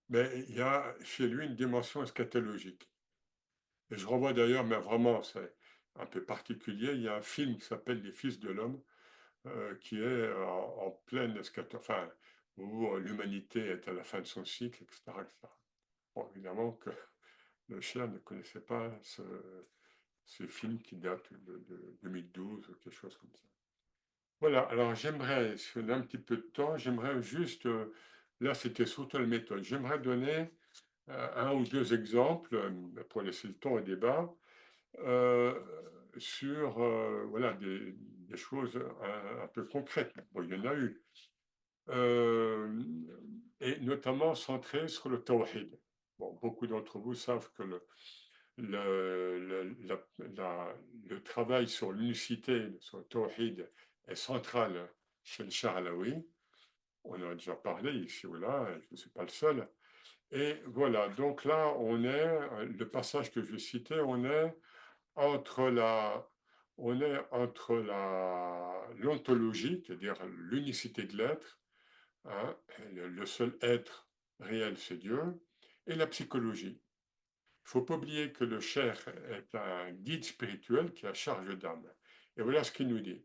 Speaker 1: Mais il y a chez lui une dimension eschatologique. Et je renvoie d'ailleurs, mais vraiment, c'est un peu particulier, il y a un film qui s'appelle Les Fils de l'Homme, qui est en pleine enfin, où l'humanité est à la fin de son cycle, etc., etc. Bon, évidemment que le chien ne connaissait pas ce film qui date de 2012 ou quelque chose comme ça. Voilà, alors j'aimerais, si on a un petit peu de temps, j'aimerais juste, là c'était surtout la méthode, j'aimerais donner un ou deux exemples, pour laisser le temps au débat, euh, sur voilà, des choses un peu concrètes. Bon, il y en a eu. Euh, et notamment centrées sur le tawhid. Bon, beaucoup d'entre vous savent que le travail sur l'unicité, sur le tawhid, est central chez le Charalawi. On en a déjà parlé ici ou là, je ne suis pas le seul. Et voilà, donc là, le passage que je vais citer, entre la, on est entre l'ontologie, c'est-à-dire l'unicité de l'être, hein, le seul être réel, c'est Dieu, et la psychologie. Il ne faut pas oublier que le cher est un guide spirituel qui a charge d'âme. Et voilà ce qu'il nous dit.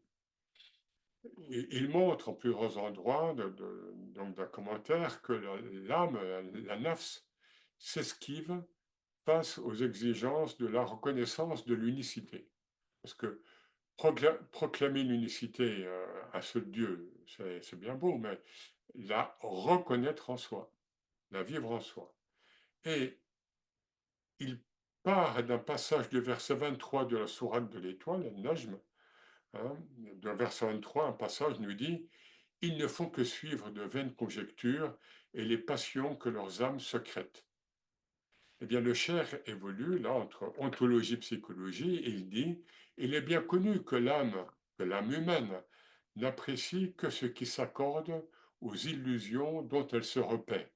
Speaker 1: Il montre en plusieurs endroits, donc d'un commentaire, que l'âme, la nafs, s'esquive face aux exigences de la reconnaissance de l'unicité. Parce que proclamer l'unicité, un seul Dieu, c'est bien beau, mais la reconnaître en soi, la vivre en soi. Et il part d'un passage du verset 23 de la sourate de l'étoile, le Najm, hein, de verset 23, un passage nous dit « Ils ne font que suivre de vaines conjectures et les passions que leurs âmes secrètent. » Eh bien, le cher évolue là entre ontologie et psychologie et il dit « Il est bien connu que l'âme que l'âme humaine n'apprécie que ce qui s'accorde aux illusions dont elle se repaît,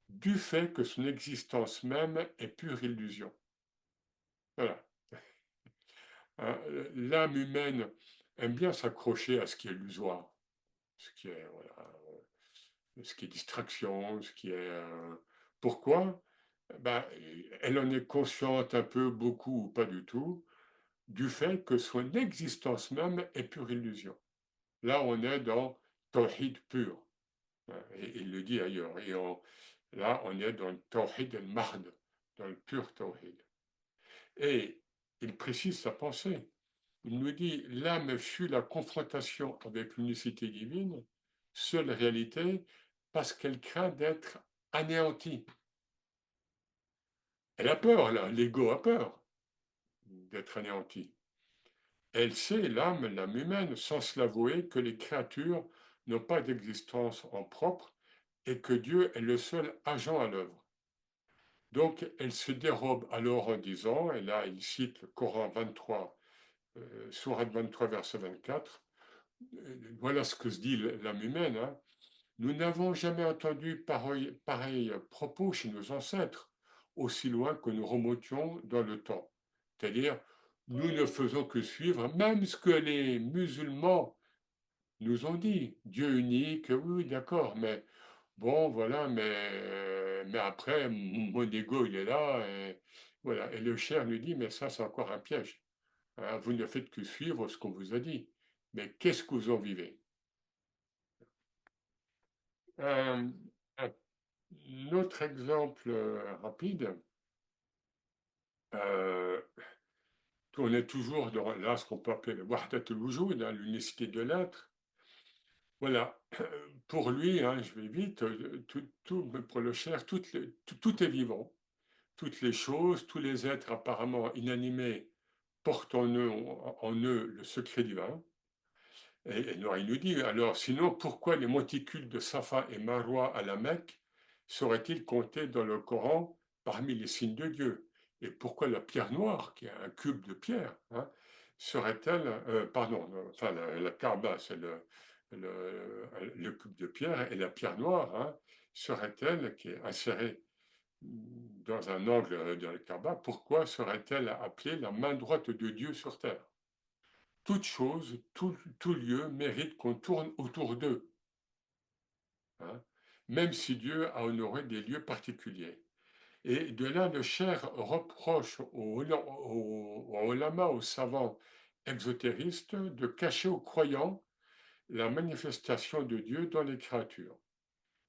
Speaker 1: du fait que son existence même est pure illusion. Voilà. Hein, l'âme humaine aime bien s'accrocher à ce qui est illusoire, ce qui est, voilà, ce qui est distraction, ce qui est... Pourquoi? Ben, elle en est consciente un peu, beaucoup ou pas du tout, du fait que son existence même est pure illusion. Là, on est dans Tawhid pur. Hein, et il le dit ailleurs. Là, on est dans le Tawhid al-Mahd, dans le pur Tawhid. Et il précise sa pensée. Il nous dit, l'âme fut la confrontation avec l'unicité divine, seule réalité, parce qu'elle craint d'être anéantie. Elle a peur, là, l'ego a peur d'être anéantie. Elle sait, l'âme humaine, sans se l'avouer, que les créatures n'ont pas d'existence en propre et que Dieu est le seul agent à l'œuvre. Donc, elle se dérobe alors en disant, et là il cite le Coran 23, Sourate 23, verset 24, voilà ce que se dit l'âme humaine, hein. Nous n'avons jamais entendu pareil propos chez nos ancêtres, aussi loin que nous remontions dans le temps. C'est-à-dire, nous ne faisons que suivre même ce que les musulmans nous ont dit. Dieu unique, oui, d'accord, mais bon, voilà, mais après, mon ego, il est là, et voilà. Et le cher lui dit, mais ça, c'est encore un piège. Hein, vous ne faites que suivre ce qu'on vous a dit. Mais qu'est-ce que vous en vivez? Un, un autre exemple rapide, euh, on est toujours dans là ce qu'on peut appeler le Wahdat al-Wujud, hein, l'unicité de l'être. Voilà, pour lui, hein, je vais vite, pour le cher, tout est vivant. Toutes les choses, tous les êtres apparemment inanimés portent en eux le secret divin. Et Noé nous dit, alors sinon, pourquoi les monticules de Safa et Marwa à la Mecque seraient-ils comptés dans le Coran parmi les signes de Dieu? Et pourquoi la pierre noire, qui est un cube de pierre, hein, serait-elle, pardon, enfin la Kaaba, c'est le cube de pierre, et la pierre noire, hein, serait-elle, qui est insérée dans un angle de la Kaaba, pourquoi serait-elle appelée la main droite de Dieu sur terre? Toute chose, tout lieu mérite qu'on tourne autour d'eux, hein, même si Dieu a honoré des lieux particuliers. Et de là, le cher reproche aux ulama, aux savants exotéristes, de cacher aux croyants la manifestation de Dieu dans les créatures.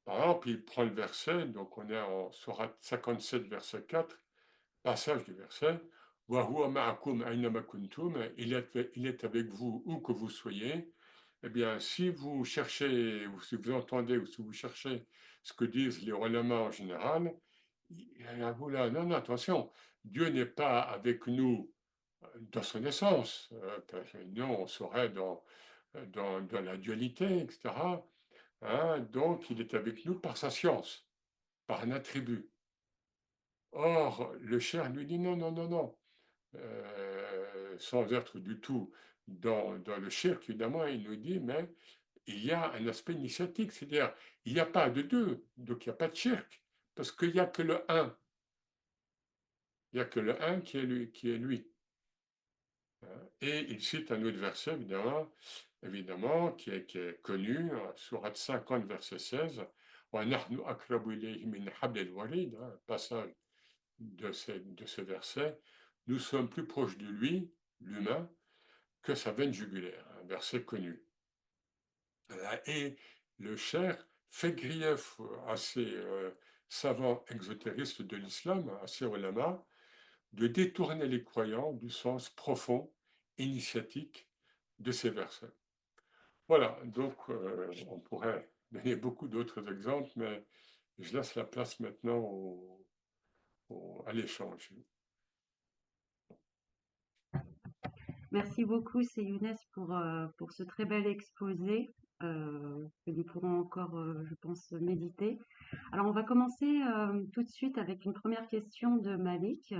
Speaker 1: Par exemple, il prend le verset, donc on est en Sourate 57, verset 4, passage du verset, il est avec vous où que vous soyez. Eh bien, si vous cherchez, ou si vous entendez, ou si vous cherchez ce que disent les ulama en général, vous là, non, non, attention, Dieu n'est pas avec nous dans son essence, parce que nous, on serait dans la dualité, etc. Hein, donc, il est avec nous par sa science, par un attribut. Or, le cher lui dit non, non, non, non. Sans être du tout dans le shirk, évidemment, il nous dit, mais il y a un aspect initiatique, c'est-à-dire, il n'y a pas de deux, donc il n'y a pas de shirk, parce qu'il n'y a que le un. Il n'y a que le un qui est lui. Qui est lui. Et il cite un autre verset, évidemment qui est connu, Sourate 50, verset 16, وَنَحْنُ أَقْرَبُ إِلَيْهِ مِنْ حَبْلِ الْوَرِيدِ, passage de ce verset, nous sommes plus proches de lui, l'humain, que sa veine jugulaire, un verset connu. Et le cher fait grief à ces savants exotéristes de l'islam, à ces ulama, de détourner les croyants du sens profond, initiatique de ces versets. Voilà, donc on pourrait donner beaucoup d'autres exemples, mais je laisse la place maintenant à l'échange.
Speaker 2: Merci beaucoup, c'est Younes, pour ce très bel exposé que nous pourrons encore, je pense, méditer. Alors, on va commencer tout de suite avec une première question de Malik.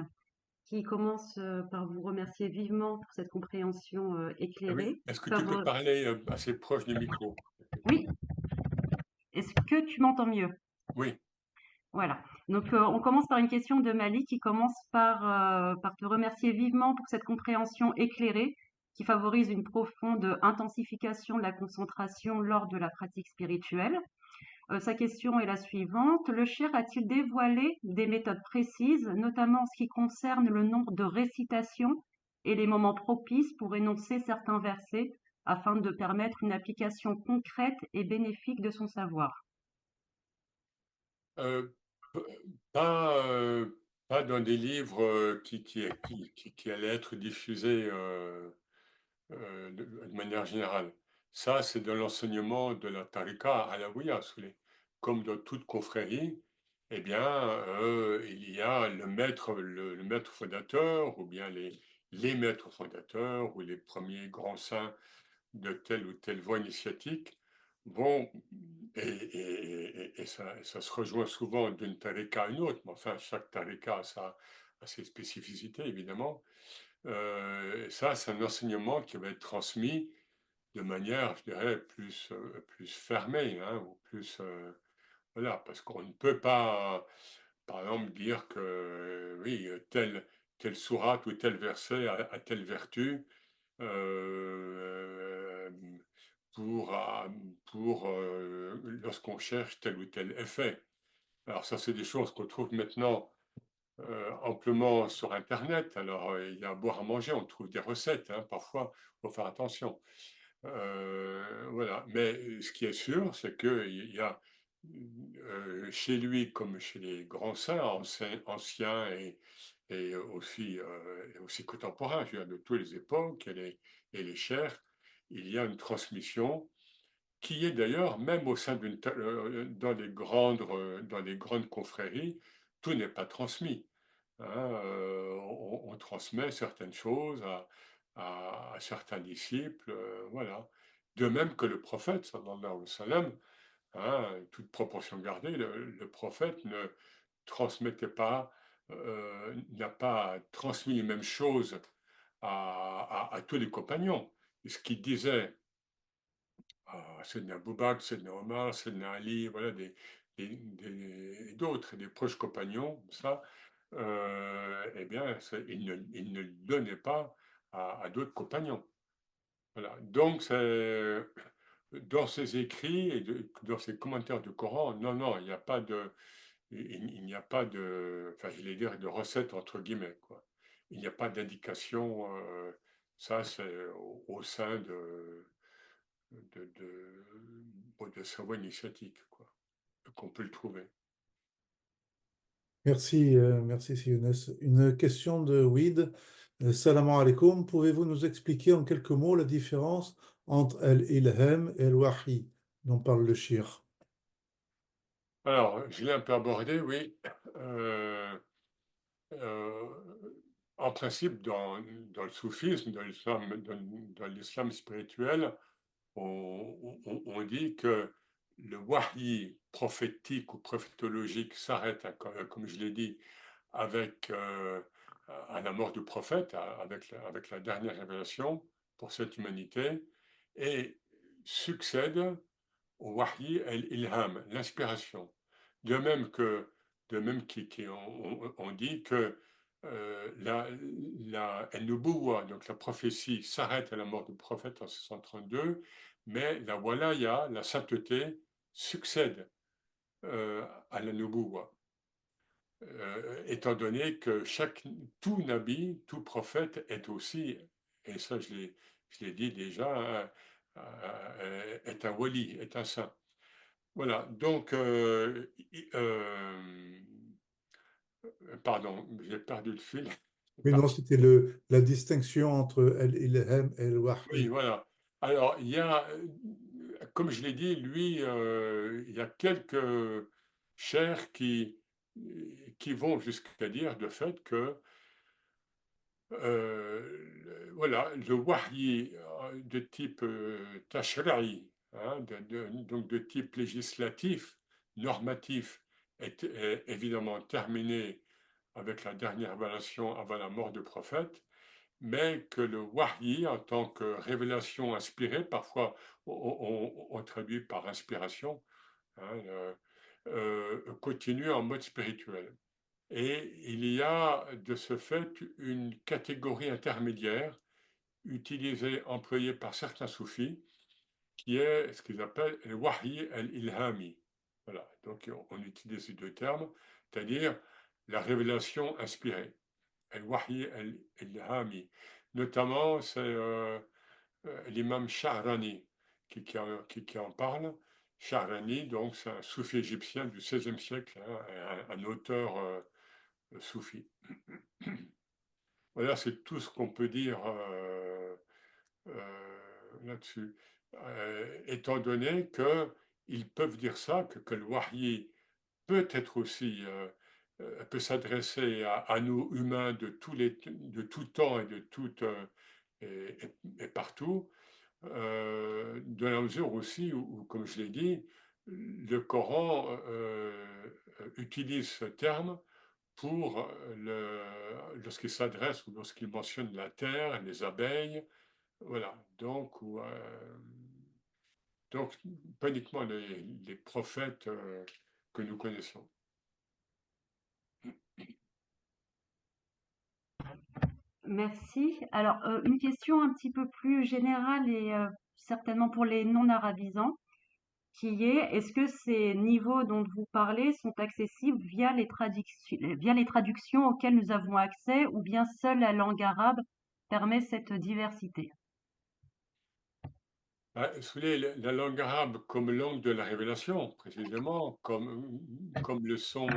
Speaker 2: qui commence par vous remercier vivement pour cette compréhension
Speaker 1: Ah oui,
Speaker 2: éclairée.
Speaker 1: est-ce que tu peux
Speaker 2: Favor-
Speaker 1: parler assez proche du micro?
Speaker 2: Oui, est-ce que tu m'entends mieux?
Speaker 1: Oui.
Speaker 2: Voilà. Donc, on commence par une question de Mali qui commence par te remercier vivement pour cette compréhension éclairée qui favorise une profonde intensification de la concentration lors de la pratique spirituelle. Sa question est la suivante. Le Cher a-t-il dévoilé des méthodes précises, notamment en ce qui concerne le nombre de récitations et les moments propices pour énoncer certains versets afin de permettre une application concrète et bénéfique de son savoir?
Speaker 1: Heu, p pas, pas dans des livres, qui allaient être diffusés, de manière générale. Ça, c'est dans l'enseignement de la tariqa alaouia, si vous voulez. Comme dans toute confrérie, eh bien, il y a le maître fondateur ou bien les maîtres fondateurs ou les premiers grands saints de telle ou telle voie initiatique vont et ça se rejoint souvent d'une tariqa à une autre, mais enfin chaque tariqa a ses spécificités évidemment. Ça, c'est un enseignement qui va être transmis de manière, je dirais, plus fermée, hein, ou plus, voilà, parce qu'on ne peut pas, par exemple, dire que, oui, telle sourate ou tel verset a telle vertu, hem, pour a pour, lorsqu'on cherche tel ou tel effet. Alors ça, c'est des choses qu'on trouve maintenant, amplement sur internet. Alors, il y a à boire à manger, on trouve des recettes, hein, parfois, faut faire attention. Voilà, mais ce qui est sûr, c'est qu'il y a, chez lui comme chez les grands saints anciens et aussi contemporains, je veux dire de toutes les époques et les chers, il y a une transmission qui est d'ailleurs même au sein dans les grandes confréries, tout n'est pas transmis, hein, on transmet certaines choses à certains disciples, voilà. De même que le prophète sallallahu alayhi wa sallam, hein, toute proportion gardée, le prophète ne transmettait pas, n'a pas transmis les mêmes choses à tous les compagnons. Et ce qu'il disait Seydina Aboubakr, Seydina Omar, Seydina Ali, voilà d'autres, des proches compagnons, ça, eh bien, il ne le donnait pas à d'autres compagnons. Voilà. Donc, dans ses écrits et dans ses commentaires du Coran, non, non, il n'y a pas de, il n'y a pas de, enfin, je vais dire, de recette entre guillemets, quoi. Il n'y a pas d'indication, ça, c'est au sein de sa voie initiatique, quoi, qu'on peut le trouver.
Speaker 3: Merci, merci, si Younes. Une question de Weed. Salam alaikum. Pouvez-vous nous expliquer en quelques mots la différence entre al-ilham et al-wahi dont parle le shir?
Speaker 1: Alors, je l'ai un peu abordé, oui. Euh, euh, En principe, dans le soufisme, dans l'islam spirituel, on dit que le wahi prophétique ou prophétologique s'arrête, hein, comme je l'ai dit, avec à la mort du prophète, avec la dernière révélation pour cette humanité, et succède au wahi el-ilham, l'inspiration. De même que, de même on dit que la el-nubuwa, donc la prophétie, s'arrête à la mort du prophète en 632, mais la walaya, la sainteté, succède à la nubuwa. Étant donné que tout nabi, tout prophète est aussi, et ça je l'ai dit déjà, est un wali, est un saint. Voilà, donc, pardon, j'ai perdu le fil. C'est
Speaker 3: Mais non,
Speaker 1: parti.
Speaker 3: c'était la distinction entre al-ilham et
Speaker 1: Oui,
Speaker 3: al-wahi.
Speaker 1: voilà. Alors, il y a, comme je l'ai dit, lui, il y a quelques chers qui vont jusqu'à dire de fait que voilà, le wahyi de type tashri'i, hein, donc de type législatif, normatif, est évidemment terminé avec la dernière révélation avant la mort du prophète, mais que le wahyi, en tant que révélation inspirée, parfois on traduit par inspiration, hein, continue en mode spirituel. Et il y a de ce fait une catégorie intermédiaire utilisée, employée par certains soufis, qui est ce qu'ils appellent le wahyi al-ilhami. Voilà, donc on utilise ces deux termes, c'est-à-dire la révélation inspirée, al-wahyi al-ilhami. Notamment, c'est l'imam Sha'rani qui en parle. Sha'rani, donc, c'est un soufi égyptien du XVIe siècle, hein, un auteur soufi. Voilà, c'est tout ce qu'on peut dire là-dessus. Étant donné qu'ils peuvent dire ça, que le wahyi peut être aussi, peut s'adresser à nous humains de tout temps et de tout, et partout, dans la mesure aussi où, comme je l'ai dit, le Coran utilise ce terme pour lorsqu'il s'adresse ou lorsqu'il mentionne la terre, les abeilles, voilà. Donc pas uniquement les prophètes que nous connaissons.
Speaker 2: Merci. Alors, une question un petit peu plus générale et certainement pour les non-arabisants, qui est, est-ce que ces niveaux dont vous parlez sont accessibles via les traductions auxquelles nous avons accès, ou bien seule la langue arabe permet cette diversité?
Speaker 1: Si vous voulez, la langue arabe comme langue de la révélation, précisément, comme le sont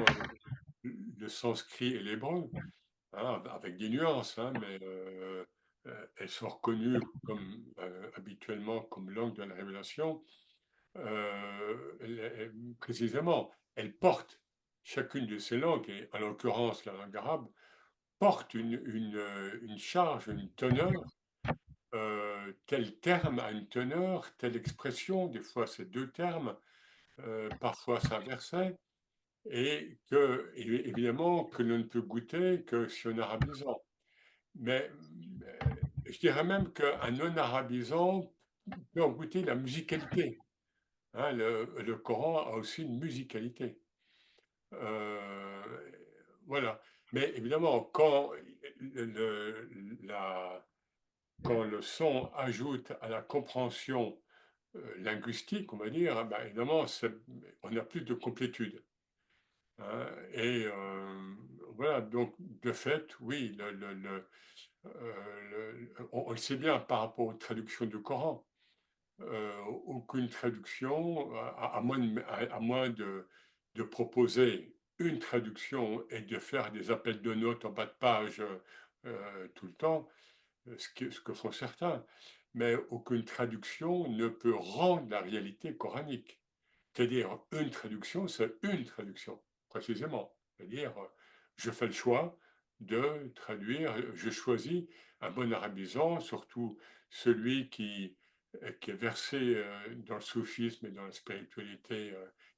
Speaker 1: le sanskrit et l'hébreu, hein, avec des nuances, hein, mais elles sont reconnues comme, habituellement comme langue de la révélation. Précisément, elles portent, chacune de ces langues, et en l'occurrence la langue arabe, porte une charge, une teneur. Tel terme a une teneur, telle expression, des fois c'est deux termes, parfois c'est inversé, évidemment que l'on ne peut goûter que si on arabisant. Mais je dirais même qu'un non-arabisant peut en goûter la musicalité, hein. Le Coran a aussi une musicalité. Euh, voilà. Mais évidemment, le, la- quand le son ajoute à la compréhension linguistique, on va dire, hein, ben, évidemment, on a plus de complétude, hein. Voilà, donc de fait, oui, on le sait bien par rapport aux traductions du Coran. Aucune traduction, à moins de proposer une traduction et de faire des appels de notes en bas de page tout le temps, ce que font certains. Mais aucune traduction ne peut rendre la réalité coranique. C'est-à-dire, une traduction, c'est une traduction, précisément. C'est-à-dire, je fais le choix de traduire, je choisis un bon arabisant, surtout celui qui est versé dans le soufisme et dans la spiritualité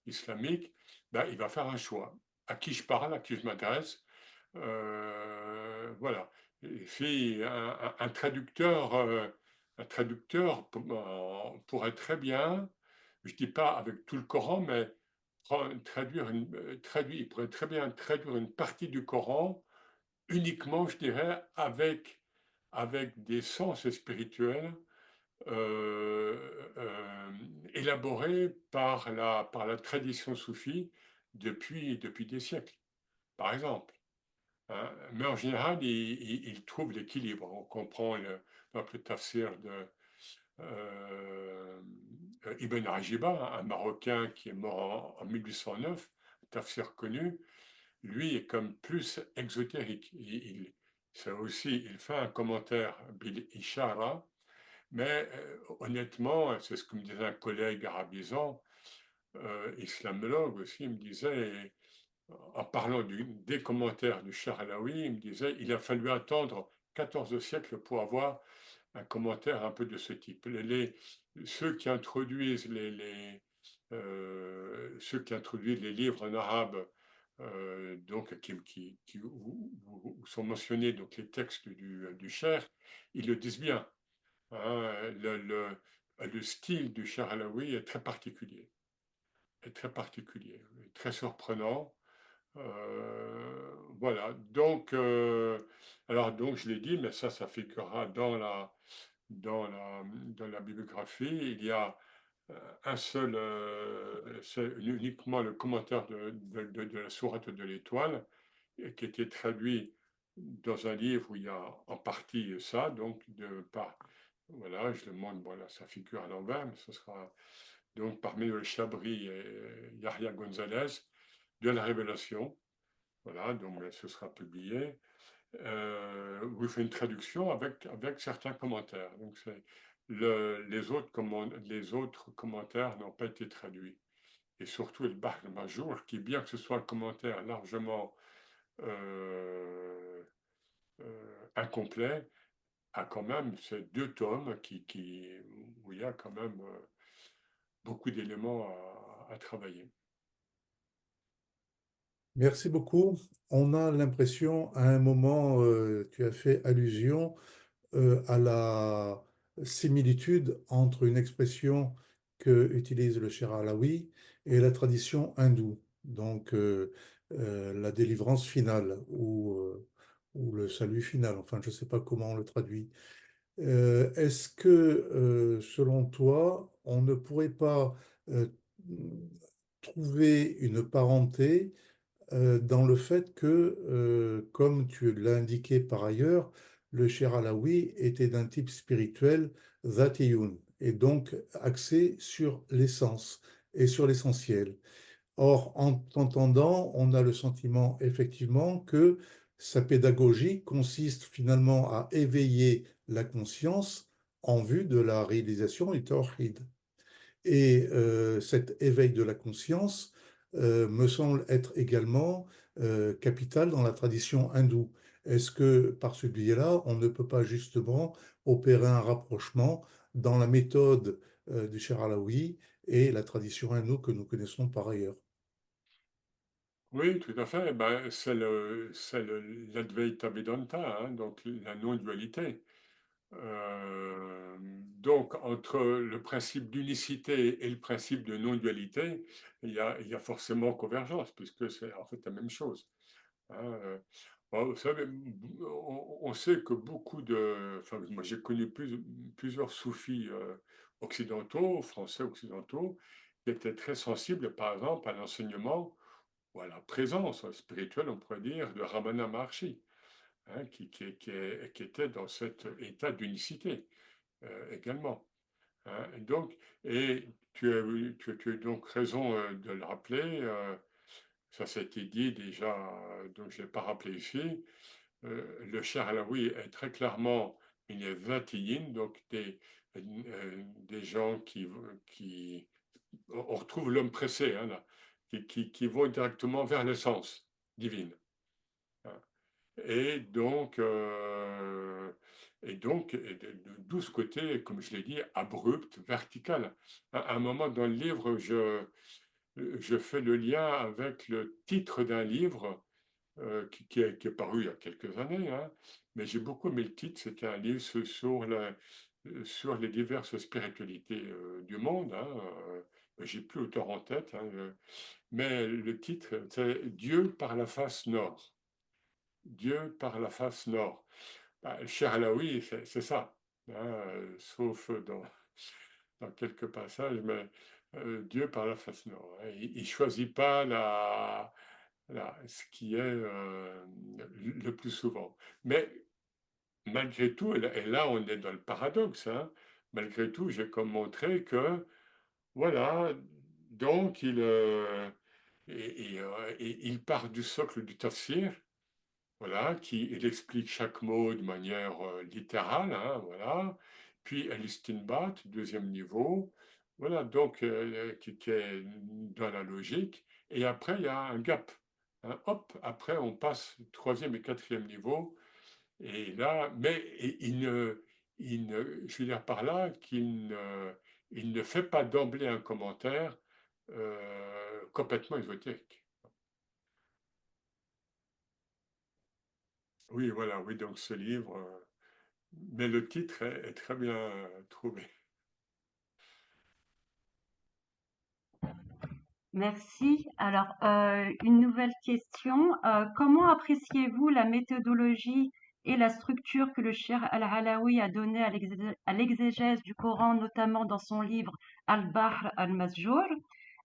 Speaker 1: islamique, ben, il va faire un choix. À qui je parle, à qui je m'adresse, voilà. Et puis, un traducteur pourrait très bien, je ne dis pas avec tout le Coran, mais il pourrait très bien traduire une partie du Coran uniquement, je dirais, avec des sens spirituels élaborés par la tradition soufie depuis des siècles, par exemple, hein. Mais en général, il trouve l'équilibre. On comprend par exemple, le tafsir de euh, Ibn Rajiba, un Marocain qui est mort en 1809, un tafsir connu. Lui est comme plus exotérique. Il fait un commentaire bil ishara, mais honnêtement, c'est ce que me disait un collègue arabisant, islamologue aussi, il me disait, en parlant des commentaires du Charalawi, il me disait il a fallu attendre 14 siècles pour avoir un commentaire un peu de ce type. Ceux qui introduisent ceux qui introduisent les livres en arabe donc où sont mentionnés donc, les textes du Cher, ils le disent bien. Hein, le style du Cher Alaoui est très particulier, très surprenant. Voilà, donc, alors donc je l'ai dit, mais ça figurera dans la bibliographie. Il y a un seul, c'est uniquement le commentaire de la sourate de l'Étoile, qui était traduit dans un livre où il y a en partie ça, donc voilà, je demande, voilà, ça figure à l'envers, mais ce sera donc par Manuel Chabry et Yahya Gonzalez de la Révélation, voilà, donc ce sera publié, où il fait une traduction avec certains commentaires. Donc les autres commentaires n'ont pas été traduits. Et surtout le Bahr al-Majour, qui, bien que ce soit un commentaire largement incomplet, a quand même ces 2 tomes où il y a quand même beaucoup d'éléments à travailler.
Speaker 3: Merci beaucoup. On a l'impression, à un moment, tu as fait allusion à la similitude entre une expression que utilise le Cher Alaoui et la tradition hindoue, donc la délivrance finale ou le salut final, enfin je ne sais pas comment on le traduit. Est-ce que, selon toi, on ne pourrait pas euh, trouver une parenté dans le fait que, comme tu l'as indiqué par ailleurs, le Cher Alaoui était d'un type spirituel Zatiyun, et donc axé sur l'essence et sur l'essentiel. Or, en t'entendant, on a le sentiment effectivement que sa pédagogie consiste finalement à éveiller la conscience en vue de la réalisation du tawhid. Et cet éveil de la conscience me semble être également capital dans la tradition hindoue. Est-ce que par ce biais-là, on ne peut pas justement opérer un rapprochement dans la méthode du Cher Alaoui et la tradition hindoue que nous connaissons par ailleurs?
Speaker 1: Oui, tout à fait. Ben, l'Advaita Vedanta, hein, donc la non-dualité. Donc, entre le principe d'unicité et le principe de non-dualité, il y a forcément convergence, puisque c'est en fait la même chose. Hein. Bon, vous savez, on sait que enfin, moi j'ai connu plusieurs soufis occidentaux, français occidentaux, qui étaient très sensibles, par exemple, à l'enseignement ou à la présence spirituelle, on pourrait dire, de Ramana Maharshi, hein, qui était dans cet état d'unicité également. Hein. Et tu as donc raison de le rappeler, ça a été dit déjà, donc je ne l'ai pas rappelé ici. Le Cher Alaoui est très clairement une vatiyin, donc des gens on retrouve l'homme pressé, hein, là, qui vont directement vers l'essence divine. Hein. Et donc, d'où ce côté, comme je l'ai dit, abrupt, vertical. À un moment dans le livre, je fais le lien avec le titre d'un livre qui est paru il y a quelques années, hein, mais j'ai beaucoup aimé le titre. C'était un livre sur les diverses spiritualités du monde. Hein, j'ai plus l'auteur en tête, hein, mais le titre, c'est Dieu par la face nord. Dieu par la face nord. Bah, le Cher Alaoui, c'est ça, hein, sauf dans quelques passages, mais Dieu par la face nord. Hein. Il ne choisit pas ce qui est le plus souvent. Mais malgré tout, et là on est dans le paradoxe, hein, malgré tout, j'ai comme montré que, voilà, donc il part du socle du tafsir, voilà, il explique chaque mot de manière littérale, hein, voilà. Puis Elistinbat, deuxième niveau, voilà, donc qui est dans la logique. Et après, il y a un gap. Hein. Hop, après, on passe troisième et quatrième niveau. Et là, mais je veux dire par là il ne fait pas d'emblée un commentaire complètement ésotérique. Oui, voilà, oui, donc ce livre, mais le titre est très bien trouvé.
Speaker 2: Merci. Alors, une nouvelle question. Comment appréciez-vous la méthodologie et la structure que le Cheikh Al-Alawi a donnée à l'exégèse du Coran, notamment dans son livre Al-Bahr al-Masjour?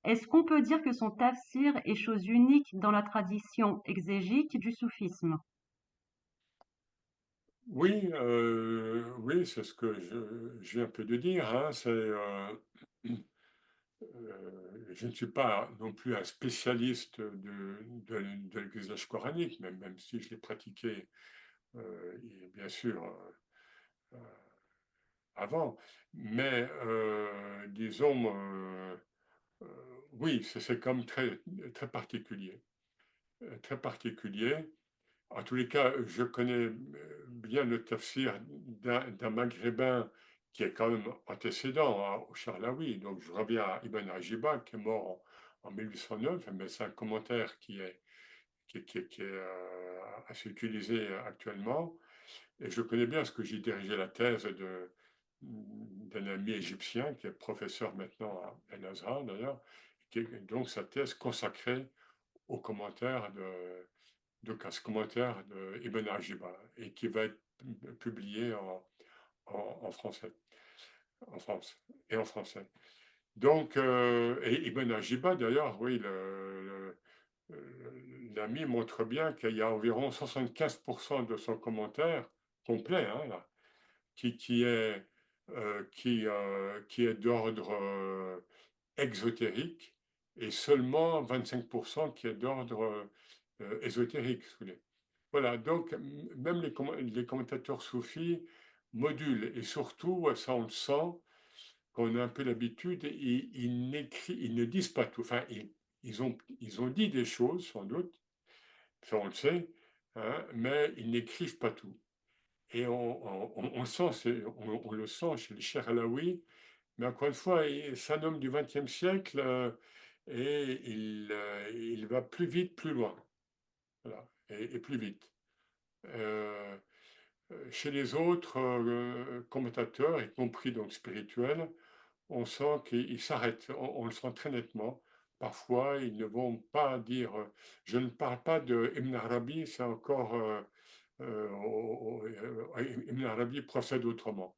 Speaker 2: Est-ce qu'on peut dire que son tafsir est chose unique dans la tradition exégétique du soufisme?
Speaker 1: Oui, oui, c'est ce que je viens un peu de dire, hein, je ne suis pas non plus un spécialiste de l'exégèse coranique, même si je l'ai pratiqué, et bien sûr, avant. Mais disons, oui, c'est quand même très particulier. Très particulier. En tous les cas, je connais bien le tafsir d'un maghrébin qui est quand même antécédent au Charlaoui. Donc je reviens à Ibn Ajiba, qui est mort en 1809, mais c'est un commentaire qui est assez utilisé actuellement. Et je connais bien, parce que j'ai dirigé la thèse d'un ami égyptien qui est professeur maintenant à El-Azhar d'ailleurs, qui est donc sa thèse consacrée aux commentaires donc à ce commentaire de Ibn Ajiba et qui va être publié en français, en France et en français. Donc, et Ibn Ajiba d'ailleurs, oui, l'ami montre bien qu'il y a environ 75% de son commentaire complet, hein, là, qui est d'ordre exotérique et seulement 25% qui est d'ordre ésotérique. Si vous voulez. Voilà, donc même les commentateurs soufis modulent et surtout, ça on le sent, qu'on a un peu l'habitude, ils ne disent pas tout. Enfin, ils ont dit des choses sans doute, ça on le sait, hein, mais ils n'écrivent pas tout. Et on le sent chez le Cheikh Alaoui, mais encore une fois, c'est un homme du XXe siècle et il va plus vite, plus loin. Voilà, et plus vite. Euh, Chez les autres commentateurs, y compris donc spirituels, on sent qu'ils s'arrêtent, on le sent très nettement. Parfois, ils ne vont pas dire, je ne parle pas de Ibn Arabi, c'est encore, Ibn Arabi procède autrement.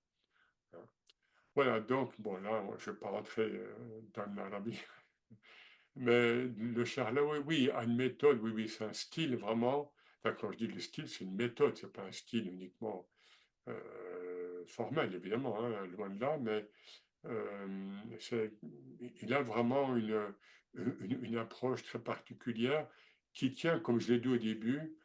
Speaker 1: Voilà, donc, bon, là, je ne vais pas rentrer dans Ibn Arabi, mais le Charlaoui, oui, a une méthode, oui, oui, c'est un style vraiment. Enfin, quand je dis le style, c'est une méthode, c'est pas un style uniquement formel, évidemment, hein, loin de là, mais il a vraiment une approche très particulière qui tient, comme je l'ai dit au début,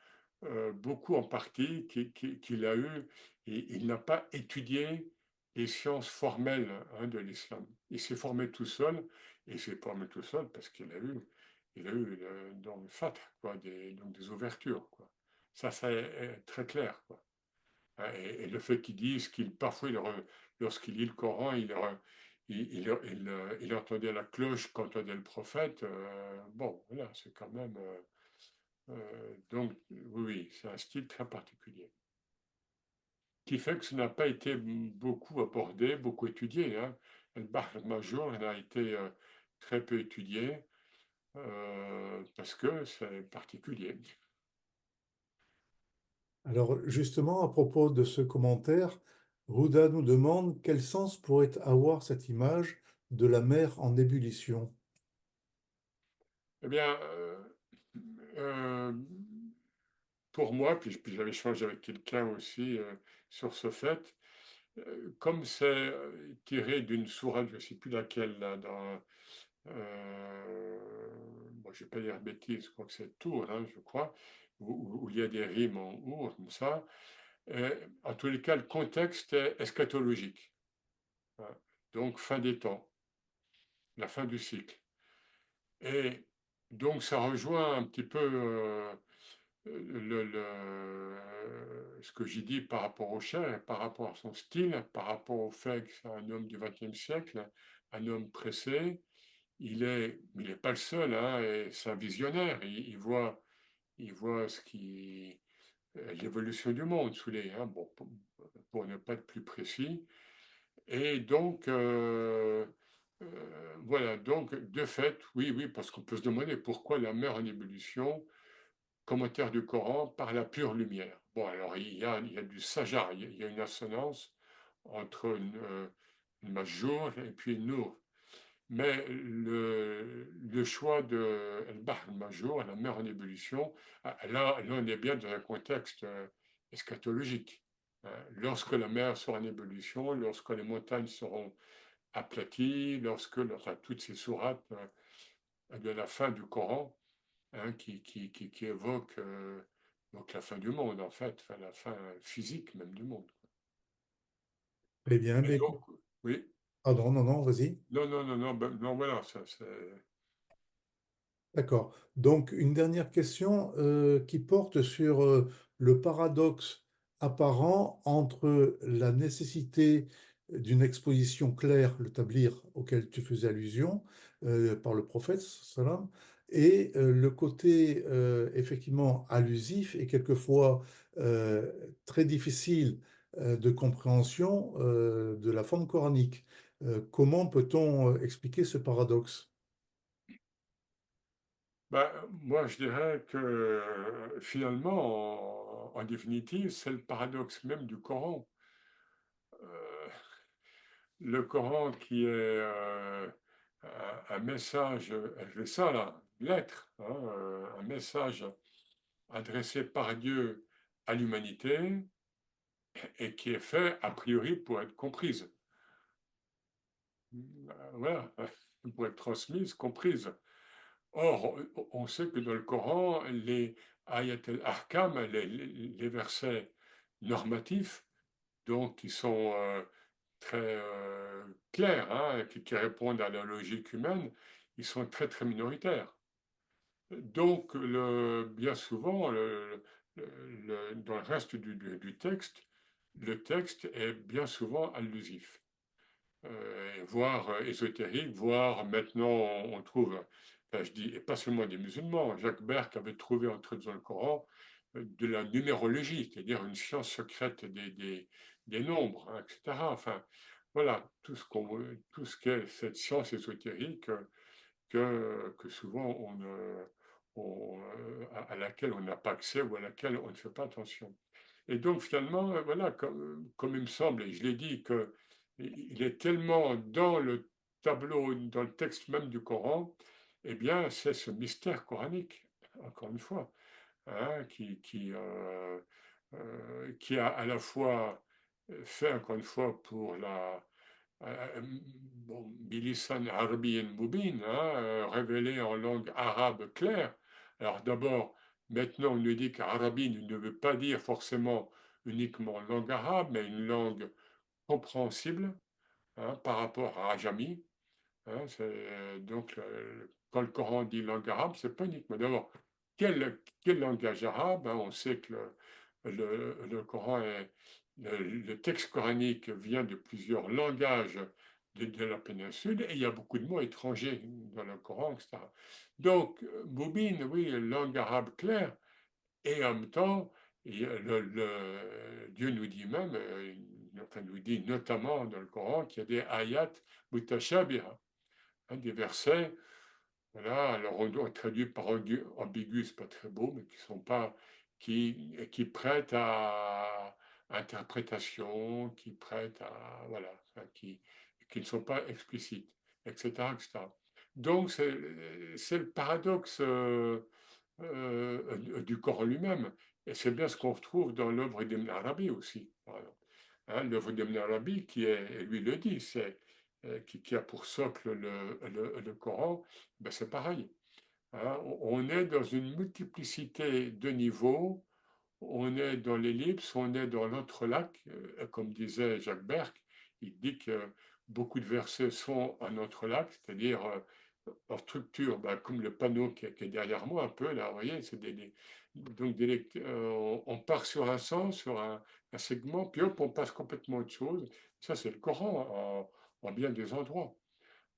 Speaker 1: beaucoup en partie qu'il a eu, et il n'a pas étudié les sciences formelles hein, de l'islam. Il s'est formé tout seul, et il s'est formé tout seul parce qu'il a eu dans le fatr, quoi, donc des ouvertures. Quoi. Ça est très clair. Quoi. Hein, et le fait qu'ils disent qu'il parfois, lorsqu'il lit le Coran, il entendait la cloche qu'entendait le prophète. Bon, voilà, c'est quand même. Donc, oui, oui, c'est un style très particulier. Qui fait que ça n'a pas été beaucoup abordé, beaucoup étudié. Hein. Le Bahr Major a été très peu étudié parce que c'est particulier.
Speaker 3: Alors justement, à propos de ce commentaire, Rouda nous demande quel sens pourrait avoir cette image de la mer en ébullition.
Speaker 1: Eh bien, euh, pour moi, puis j'avais échangé avec quelqu'un aussi sur ce fait, comme c'est tiré d'une sourate, je ne sais plus laquelle, là, bon, je ne vais pas dire bêtise, je crois que c'est Tour, hein, je crois, où il y a des rimes en our, comme ça. En tous les cas, le contexte est eschatologique. Hein. Donc, fin des temps, la fin du cycle. Et donc, ça rejoint un petit peu ce que j'ai dit par rapport au cher, par rapport à son style, par rapport au fait que c'est un homme du XXe siècle, un homme pressé. Il est pas le seul, hein, et c'est un visionnaire. Il voit ce qui, l'évolution du monde sous les, hein, bon, pour ne pas être plus précis. Et donc, voilà, donc de fait, oui, oui, parce qu'on peut se demander pourquoi la mer en ébullition, commentaire du Coran, par la pure lumière. Bon, alors il y a du sajar, il y a une assonance entre une majjour et puis une nour. Mais le choix de El-Bahr al-Majjour, la mer en ébullition, là, on est bien dans un contexte eschatologique, hein. Lorsque la mer sera en ébullition, lorsque les montagnes seront aplaties, enfin, toutes ces sourates de la fin du Coran, hein, qui évoquent donc la fin du monde, en fait, enfin, la fin physique même du monde.
Speaker 3: Très bien,
Speaker 1: Et
Speaker 3: mais
Speaker 1: donc, oui,
Speaker 3: pardon, non, non, vas-y.
Speaker 1: non, non, non, non, non, voilà, ça, c'est.
Speaker 3: D'accord. Donc, une dernière question qui porte sur le paradoxe apparent entre la nécessité d'une exposition claire, le tablir auquel tu faisais allusion par le prophète, salam, et le côté effectivement allusif et quelquefois euh, très difficile de compréhension de la forme coranique. Comment peut-on expliquer ce paradoxe?
Speaker 1: Bah, moi, je dirais que finalement, en définitive, c'est le paradoxe même du Coran. Euh, le Coran qui est un message, je fais ça là, lettre, hein, un message adressé par Dieu à l'humanité et qui est fait a priori pour être comprise. Voilà, pour être transmise, comprise. Or, on sait que dans le Coran, les ayat al-ahkam, les versets normatifs, donc qui sont très clairs, hein, qui répondent à la logique humaine, ils sont très très minoritaires. Donc, bien souvent, dans le reste du texte, le texte est bien souvent allusif, voire ésotérique, voire maintenant on trouve, enfin, je dis, et pas seulement des musulmans, Jacques Berck avait trouvé dans le Coran de la numérologie, c'est-à-dire une science secrète des nombres, hein, etc. Enfin, voilà, tout ce qu'est cette science ésotérique que souvent à laquelle on n'a pas accès ou à laquelle on ne fait pas attention. Et donc finalement, voilà, comme il me semble, et je l'ai dit, que il est tellement dans le tableau, dans le texte même du Coran, eh bien, c'est ce mystère coranique, encore une fois, hein, qui a à la fois fait, encore une fois, pour bon, bilisan arabiyyan mubin, hein, révélé en langue arabe claire. Alors d'abord, maintenant on nous dit qu'arabi ne veut pas dire forcément uniquement langue arabe, mais une langue compréhensible, hein, par rapport à Ajami, hein, donc, quand le Coran dit langue arabe, c'est pas uniquement. D'abord, quel langage arabe, hein? On sait que le Coran le texte coranique vient de plusieurs langages de la péninsule et il y a beaucoup de mots étrangers dans le Coran, etc. Donc, Boubine, oui, langue arabe claire, et en même temps, Dieu nous dit même, enfin nous dit notamment dans le Coran qu'il y a des ayats mutashabiha, hein, des versets, voilà, alors on traduit par ambigu, c'est pas très beau, mais qui sont pas, qui prêtent à interprétation, qui prêtent à, voilà, enfin, qui ne sont pas explicites, etc., etc. Donc c'est le paradoxe du Coran lui-même, et c'est bien ce qu'on retrouve dans l'œuvre d'Ibn Arabi aussi, par exemple. Hein, l'œuvre d'Ibn Arabi, et lui le dit, qui a pour socle le Coran, ben c'est pareil, hein. On est dans une multiplicité de niveaux, on est dans l'ellipse, on est dans l'entrelac, comme disait Jacques Berck, il dit que beaucoup de versets sont en entrelac, c'est-à-dire en structure, ben, comme le panneau qui est derrière moi un peu, là, vous voyez, donc on part sur un sens, sur un segment, puis hop, on passe complètement à autre chose. Ça, c'est le Coran en bien des endroits,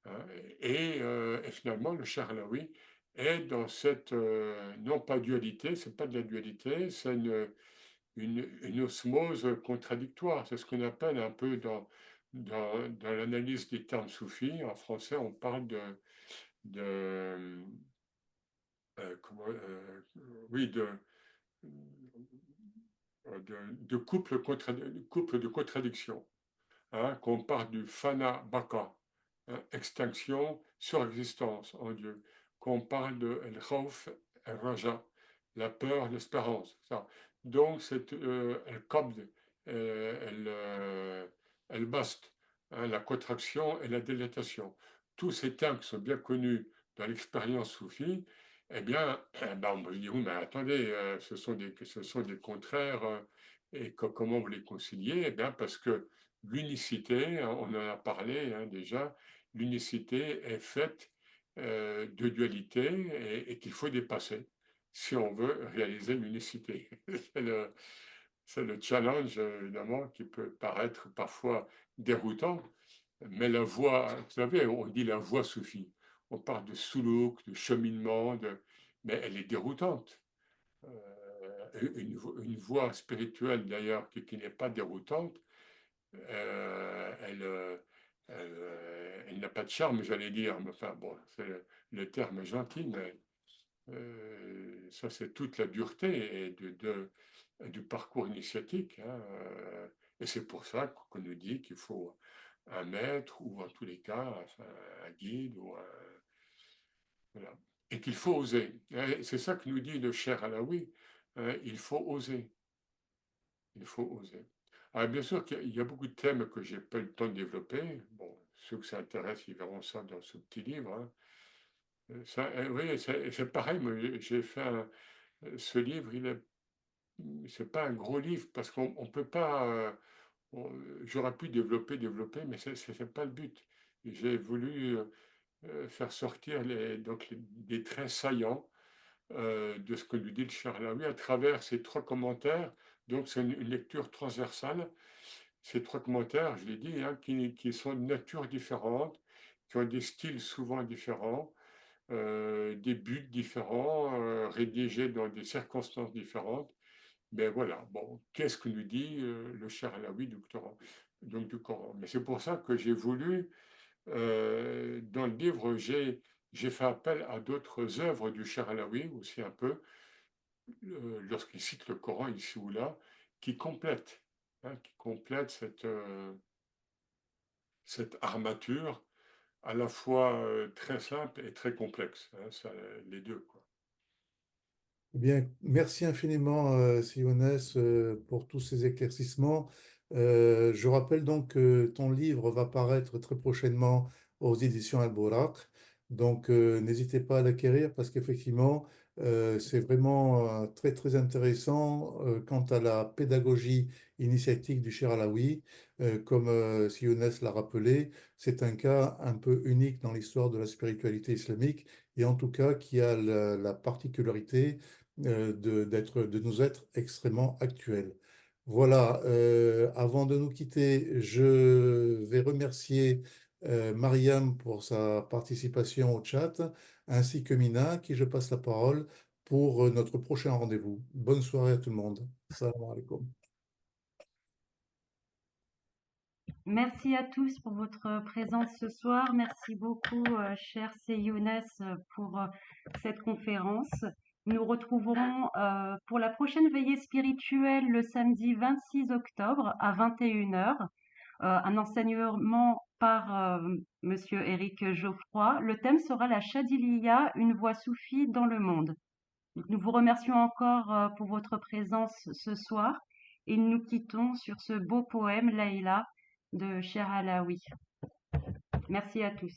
Speaker 1: hein. Et finalement, le Charlaoui est dans cette, non pas dualité, c'est pas de la dualité, c'est une osmose contradictoire. C'est ce qu'on appelle un peu dans l'analyse des termes soufis. En français, on parle de comment, oui, de couple de contradictions, hein, qu'on parle du fana baka, hein, extinction sur existence en Dieu, qu'on parle de el khawf el raja, la peur, l'espérance. Ça. Donc, c'est el qabd, el bast, hein, la contraction et la dilatation. Tous ces termes qui sont bien connus dans l'expérience soufie, eh bien, on me dit, oui, mais attendez, ce sont des contraires, et comment vous les conciliez? Eh bien, parce que l'unicité, hein, on en a parlé hein, déjà, l'unicité est faite de dualité et qu'il faut dépasser si on veut réaliser l'unicité. C'est le challenge, évidemment, qui peut paraître parfois déroutant, mais la voie, vous savez, on dit la voie soufie. On parle de soulouk, de cheminement, mais elle est déroutante. Une voie spirituelle, d'ailleurs, qui n'est pas déroutante, elle, elle n'a pas de charme, j'allais dire. Mais enfin, bon, c'est le terme est gentil, mais ça, c'est toute la dureté du parcours initiatique, hein, et c'est pour ça qu'on nous dit qu'il faut un maître ou en tous les cas enfin, un guide voilà. Et qu'il faut oser. Et c'est ça que nous dit le cher Alaoui. Il faut oser. Il faut oser. Alors, bien sûr qu'il y a beaucoup de thèmes que j'ai pas eu le temps de développer. Bon, ceux que ça intéresse, ils verront ça dans ce petit livre. Hein. Ça, oui, c'est pareil. Moi, j'ai fait ce livre. C'est pas un gros livre parce qu'on on peut pas. J'aurais pu développer, mais c'est pas le but. J'ai voulu faire sortir des traits saillants de ce que nous dit le Charlaoui à travers ces trois commentaires. Donc, c'est une lecture transversale. Ces trois commentaires, je l'ai dit, hein, qui sont de nature différente, qui ont des styles souvent différents, des buts différents, rédigés dans des circonstances différentes. Mais voilà, bon, qu'est-ce que nous dit le Charlaoui du Coran? Donc, du Coran. Mais c'est pour ça que j'ai voulu, dans le livre, j'ai fait appel à d'autres œuvres du Charlaoui aussi un peu, lorsqu'il cite le Coran ici ou là, qui complètent, hein, cette armature à la fois très simple et très complexe, hein, ça, les deux, quoi.
Speaker 3: Eh bien, merci infiniment, Sionès, pour tous ces éclaircissements. Je rappelle donc que ton livre va paraître très prochainement aux éditions Alborach. Donc, n'hésitez pas à l'acquérir parce qu'effectivement, c'est vraiment très, très intéressant quant à la pédagogie initiatique du Cher Alaoui. Comme Sionès l'a rappelé, c'est un cas un peu unique dans l'histoire de la spiritualité islamique et en tout cas qui a la particularité de nous être extrêmement actuels. Voilà, avant de nous quitter, je vais remercier Mariam pour sa participation au chat, ainsi que Mina, à qui je passe la parole pour notre prochain rendez-vous. Bonne soirée à tout le monde. Salam alaikum.
Speaker 2: Merci à tous pour votre présence ce soir. Merci beaucoup, cher Younes, pour cette conférence. Nous retrouverons pour la prochaine veillée spirituelle le samedi 26 octobre à 21 heures. Un enseignement par Monsieur Éric Geoffroy. Le thème sera la Chadiliya, une voix soufie dans le monde. Donc, nous vous remercions encore pour votre présence ce soir et nous quittons sur ce beau poème Laïla de Cher Alaoui. Merci à tous.